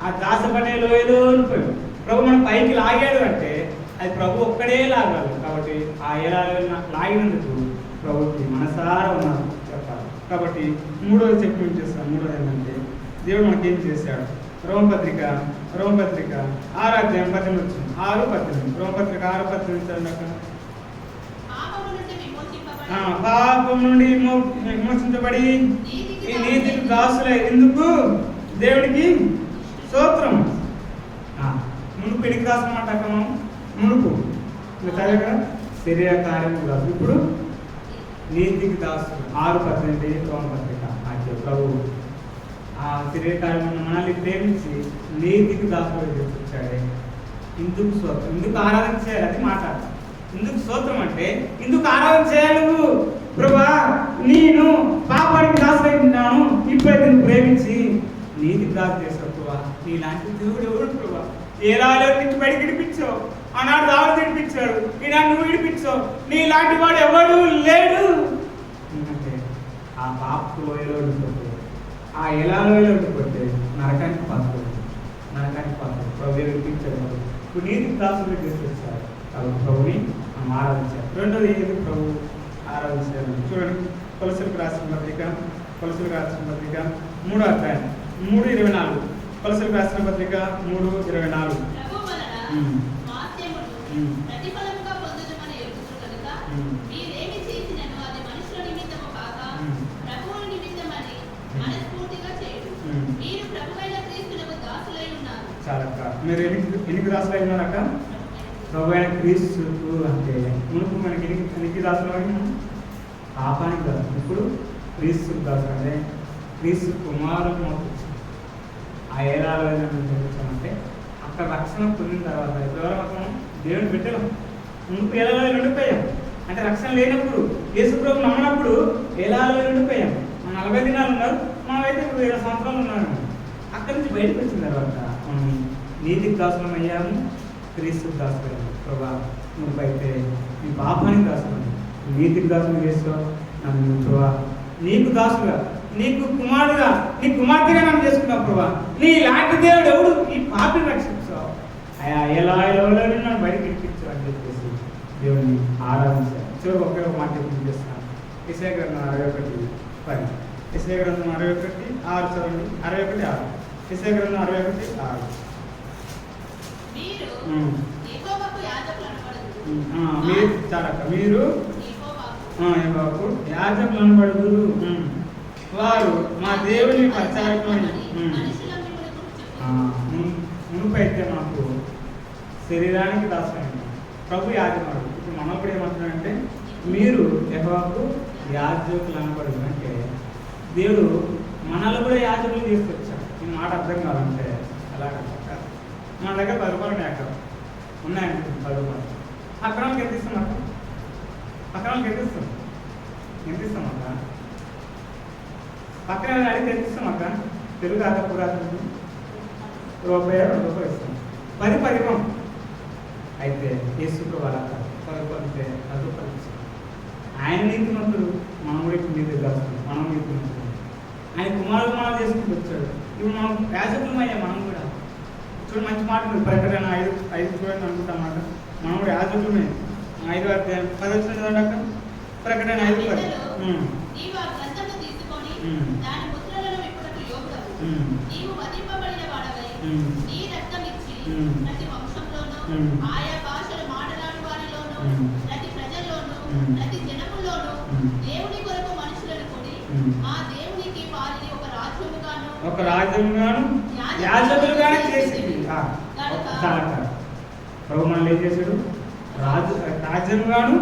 ఆ దాసపు అనే లోయలో ఉండిపోయాడు. ప్రభు మన పైకి లాగాడు అంటే అది ప్రభు ఒక్కడే లాగాలి. కాబట్టి ఆ ఏలాలో లాగినందుకు ప్రభుకి మనసారా ఉన్నారు చెప్పాలి. కాబట్టి మూడోది చెప్పి చేస్తాను. మూడోది ఏంటంటే దేవుడు మనకేం చేశాడు? రోమపత్రిక 6:18 వచ్చింది. 6:18 రోమపత్రిక 6:18 పాపం నుండి విమోచించబడి ఈ నీతికి దాసులై ఎందుకు దేవుడికి స్తోత్రం. మునుపు ఎనికి దాసనమాట మనం మునుపు చదివా శరీర కార్యం కాదు, ఇప్పుడు నీతికి దాసులు. 6:18 రోమపత్రిక. అంటే ప్రభు ఆ శరీర కార్యం మనల్ని ప్రేమించి నీతికి దాసులు తీసుకొచ్చాడే. ఇందుకు స్తోత్రం. ఎందుకు ఆరాధన చేయాలి అది మాట్లాడతాం. ఎందుకు స్తోత్రం అంటే ఎందుకు ఆరాధన చేయాలి నువ్వు? ప్రభా నేను పాపానికి దాసులై ఉన్నాను, ఇప్పుడైతే నువ్వు ప్రేమించి నీతికి దాసు చేసావు ప్రభా. నీలాంటి దేవుడు ఎవరు ప్రభా? ఏలాలో నుంచి బయట విడిపించావు, ఆనాడు దావీదు విడిపించాడు, ఈనాడు నువ్వు విడిపించావు. నీలాంటి వాడు ఎవడు లేడు. ఎందుకంటే ఆ పాపకు లోయలో ఉండిపోతే, ఆ ఎలాలోయలో ఉండిపోతే నరకానికి పాత్రలు, నరకానికి పాత్రలు. ప్రభు విడిపించాడు. ఇప్పుడు నీతికి దాసులు తీసుకొచ్చారు. కాబట్టి ప్రభుని మనం ఆరాధించారు. రెండోది ఏది ప్రభు ఆరాధించారు? చూడండి, కొలసలకు రాసిన పత్రిక 3:24. కొలసలకు రాసిన పత్రిక 3:24. చాలా మీరు ఎనికి దాసులు అయినారక్క? ప్రభు అయిన క్రీస్తుకు. అంటే మునుపు మనకి ఎనికి దాసులు అయినా పాపానికి దాసులు, ఇప్పుడు క్రీస్తుకు దాసులు. అంటే క్రీస్తు కుమారుడు ఆ ఏలాలో అంటే అక్కడ రక్షణ పొందిన తర్వాత ఎవరు మనం దేవుని పెట్టాం. మునుపు ఏలాలో ఉండిపోయాం. అంటే రక్షణ లేనప్పుడు యేసు ప్రభు నమ్మనప్పుడు ఏలాలో ఉండిపోయాం. మనం 40 దినాలు ఉన్నారు, మనమైతే 20 సంవత్సరాలు ఉన్నాము. అక్కడి నుంచి బయటకు వచ్చిన తర్వాత మనం నీతికి దాసులం అయ్యాము, క్రీస్తుకు దాసులు అయ్యాము. ప్రభా నువ్వైతే నీ పాపానికి దాసులు, నీతికి దాసులు చేస్తావు. నన్ను ప్రభా నీకు దాసుగా, నీకు కుమారుడుగా, నీ కుమార్తెగా నన్ను చేసుకున్నావు. ప్రభా నీ లాంటి దేవుడు ఎవడు? ఈ పాపిని రక్షించావు. ఎలా నన్ను బయటకు ఇప్పించావు అని చెప్పేసి దేవుడిని ఆరాధించారు. చివరికి ఒకే ఒక మాట చేస్తున్నాను. యెషయా గ్రంథం 61:10. యెషయా గ్రంథం 61:6 చదవండి. 61:6. యెషయా గ్రంథం 61:6. మీరు చాలక్క మీరు యెహోవాకు యాజకులు అనబడుదురు, వారు మా దేవుని పరిచారకులని. మునుపైతే మాకు శరీరానికి దాసమైంది, ప్రభు యాజకుడు. ఇప్పుడు మనం కూడా ఏమంటున్నాడంటే మీరు యెహోవాకు యాజకులు అనబడుదు. అంటే దేవుడు మనల్ని కూడా యాజకులు తీసుకొచ్చాడు. ఈ మాట అర్థం కావాలంటే ఎలాగంటే మన దగ్గర 10 రూపాయలు ఉన్నాయి, అక్కడ ఉన్నాయండి 10 రూపాయలు. అక్కడానికి ఎంత ఇస్తాం అక్క? అక్కడానికి ఎంత ఇస్తాం? అక్క పక్కన అడిగితే ఎంత ఇస్తాం అక్క? తెలుగు అక్క పురాతన రూపాయి 2 రూపాయలు ఇస్తాం. 10 ఇవ్వం. అయితే యేసు ప్రభు అలా కాదు. కొరకొంటే రజపరిచాడు. ఆయన నీతిమంతుడు, మనం కూడా ఇప్పుడు నీతి దాస్తాం, మనం నీతిమంతుడు. ఆయన కుమారుడు మనం చేసుకుంటూ వచ్చాడు. ఇప్పుడు మనం యాజకులమయ్యా. మనం కూడా చూడండి, మంచి మాట ఉంది. ప్రకటన 5 చూడండి అనుకుంటామాట. మనం కూడా యాజకులమే. 5వ అధ్యాయం 10 వచ్చిన చదవక. ప్రకటన 5:10. ఆయా భాషలు మాట్లాడు వారిలోను, ప్రతి ప్రజల్లోను, ప్రతి జనములోను దేవుని కొరకు మనుషులను కూడి ఆ దేవునికి వారిని ఒక రాజ్యముగాను యాజకులుగాను చేసింది. ప్రభు మనల్ని ఏం చేశాడు? రాజ్యముగాను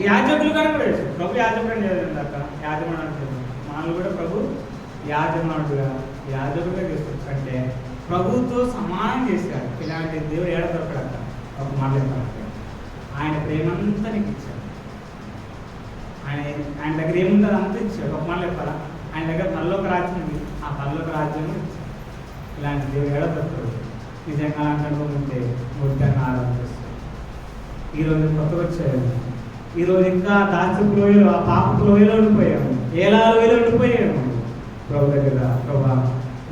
యాజకులుగాను కూడా చేశాడు. ప్రభు యాజకుడు చేయలేదు అక్క, యాజమానుడు చేశాడు. మనల్ని కూడా ప్రభు యాజమానుడుగా యాజకులుగా చేస్తాడు. అంటే ప్రభుతో సమానం చేశాడు. ఇలాంటి దేవుడు ఏడ దొరకడక్క. ఒక మాట చెప్పాలంటే ఆయన ప్రేమంతా నీకు ఇచ్చాడు. ఆయన దగ్గర ఏముందో అంతా ఇచ్చాడు. ఒక మాట చెప్పాలా, ఆయన దగ్గర పరలోక రాజ్యం ఉంది, ఆ పరలోక రాజ్యం ఇచ్చాడు. ఇలాంటి దేవుడు ఏడ దొరకడు. నిజంగా అనుకుంటే ముద్దంగా ఆరాధిస్తాడు. ఈరోజు కొత్తగా వచ్చాడు. ఈరోజు ఇంకా దాచపు లోయలో, ఆ పాపపు లోయలో ఉండిపోయాము, ఏలా లోయలో ఉండిపోయాము. ప్రభు దగ్గర, ప్రభా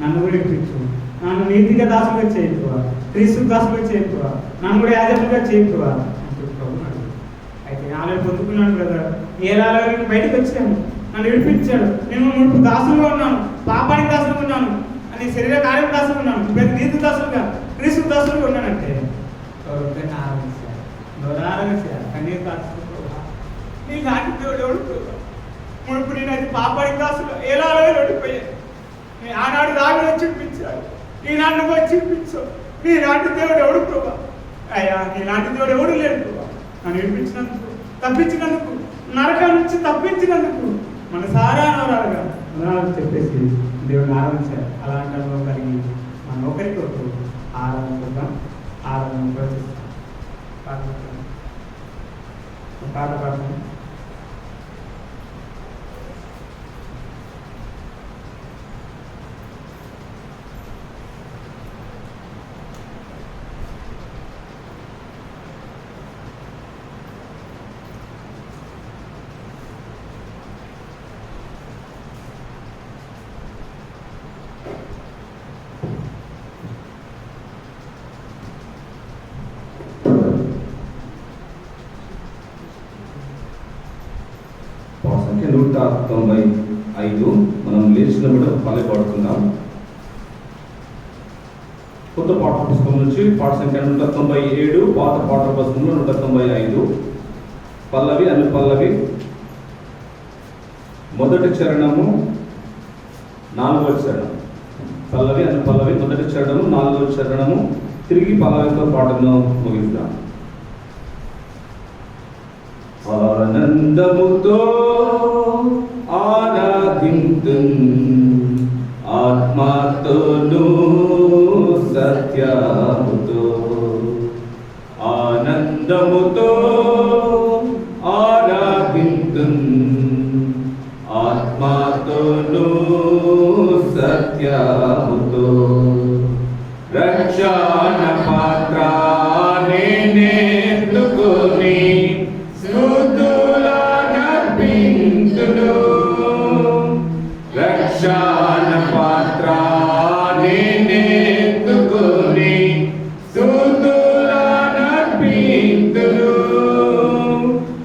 నన్ను కూడా ఇప్పించు, నన్ను నీతిగా దాసులుగా చేయకువ, క్రీస్తు దాసులుగా చేయకువ, నన్ను కూడా యాజకులుగా చేయకువ అంటూ ప్రభు అడుగు. అయితే ఆలయం పొందుకున్నాను కదా, ఏలాలో బయటకు వచ్చాను, నన్ను విడిపించాడు. నేను మునుపు దాసులుగా ఉన్నాను, పాపానికి దాసులుగా ఉన్నాను, అని శరీర కార్యం దాసులుగా ఉన్నాను, నీతి దాసులుగా క్రీస్తు దాసులుగా ఉన్నానంటే ఎవరికైనా ఆరాధించారు, నోరారాధించారు, కన్నీరు దాసులు. నీ లాంటి దేవుడు ఎవడు ప్రభు? మునుపు నేను అది పాపానికి దాసులు ఏలాలో ఓడిపోయాను. ఆనాడు రావిలో చూపించాడు, ఈనాడు నువ్వు చూపించావు. నీలాంటి దేవుడు ఎవడు ప్రభా? అయ్యా నీలాంటి దేవుడు ఎవడు లేడు ప్రభా. నన్ను విడిపించినందుకు, తప్పించినందుకు, నరకం నుంచి తప్పించినందుకు మనసారా నోరాలుగా చెప్పేసి దేవుడిని ఆరాధించారు. అలాంటి అనుభవం కలిగి మనం ఒకరికొకరు ఆరాధించుకుందాం, ఆరాధన ప్రవర్తిస్తాం. పాట పాడతాం. సంఖ్య 195 మనం లేచినప్పుడు పల్లె పాడుతున్నాం. కొత్త పాఠ పుస్తకం నుంచి పాఠ సంఖ్య 197, పాత పాఠ పుస్తకంలో 195. పల్లవి అనుపల్లవి. మొదటి చరణము 4వ చరణం. పల్లవి అనుపల్లవి, మొదటి చరణము 4వ చరణము. తిరిగి పల్లవితో పాటను ముగిద్దాం. ఆనందముతో ఆరాధింతున్, ఆత్మతోను సత్యముతో. ఆనందముతో ఆరాధింతున్, ఆత్మతోను సత్యముతో. రక్షణ పాత్ర నేనెత్తుకొని రక్షణ పాత్ర నేనెత్తుకొని స్తుతులనర్పింతును.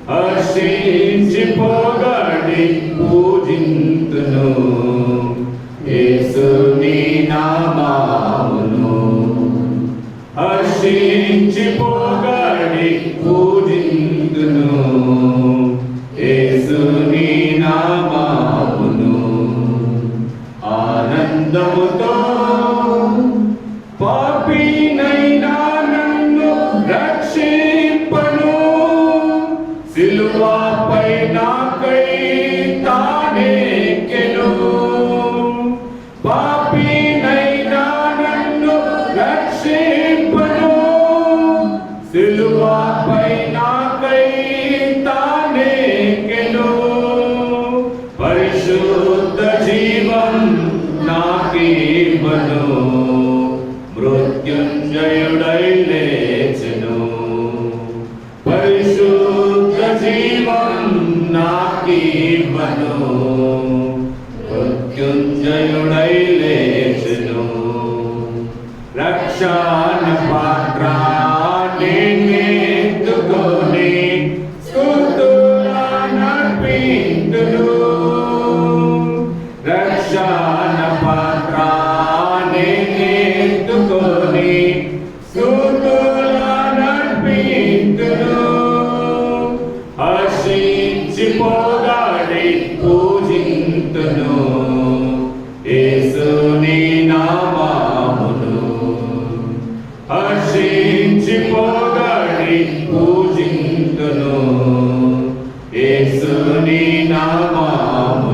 హర్షించి పొగడి పూజింతును యేసుని నామమును. హర్షించి పొగడి పూజింతును యేసుని నామమును. ఆనందముతో పాపినైనా నన్ను రక్షింపను, సిలువపై నాకై తానెక్కెను. పాపినైనా నన్ను రక్షింపను,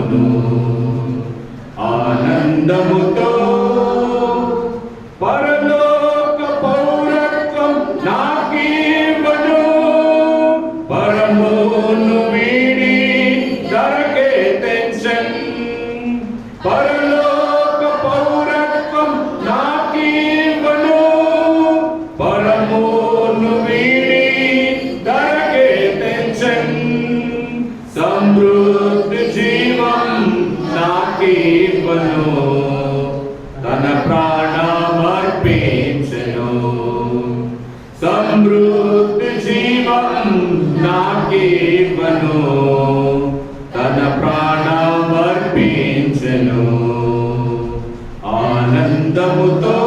నాకివ్వను ఆనందముతో పరలోక పౌరత్వం నాకివ్వను పరమును వీడి ధరకే తెంచెన్ పరలోక పౌరత్వం నాకివ్వను పరమును వీడి ధరకే తెంచెన్ సమృద్ధి జీవం నాకివ్వను తన ప్రాణమర్పించెను సమృద్ధి జీవం నాకివ్వను తన ప్రాణమర్పించెను ఆనందముతో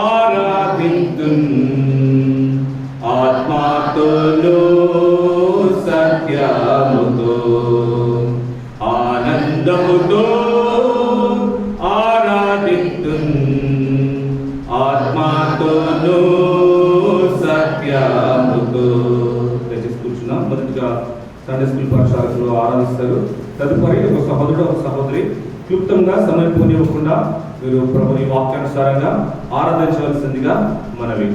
ఆరాధింతున్ ఆత్మతోను సత్యముతో ఆనందముతో ఆరాధింతున్ ఆత్మతోను సత్యముతో. దయచేసి కూర్చున్నాం. మొదటిగా సండే స్కూల్ పాఠశాలలో ఆరాధిస్తారు. తదుపరి ఒక సహోదరుడు ఒక సహోదరి క్లుప్తంగా సమయం పోనివ్వకుండా మీరు ప్రభుని వాక్యానుసారంగా ఆరాధించవలసిందిగా మనవి.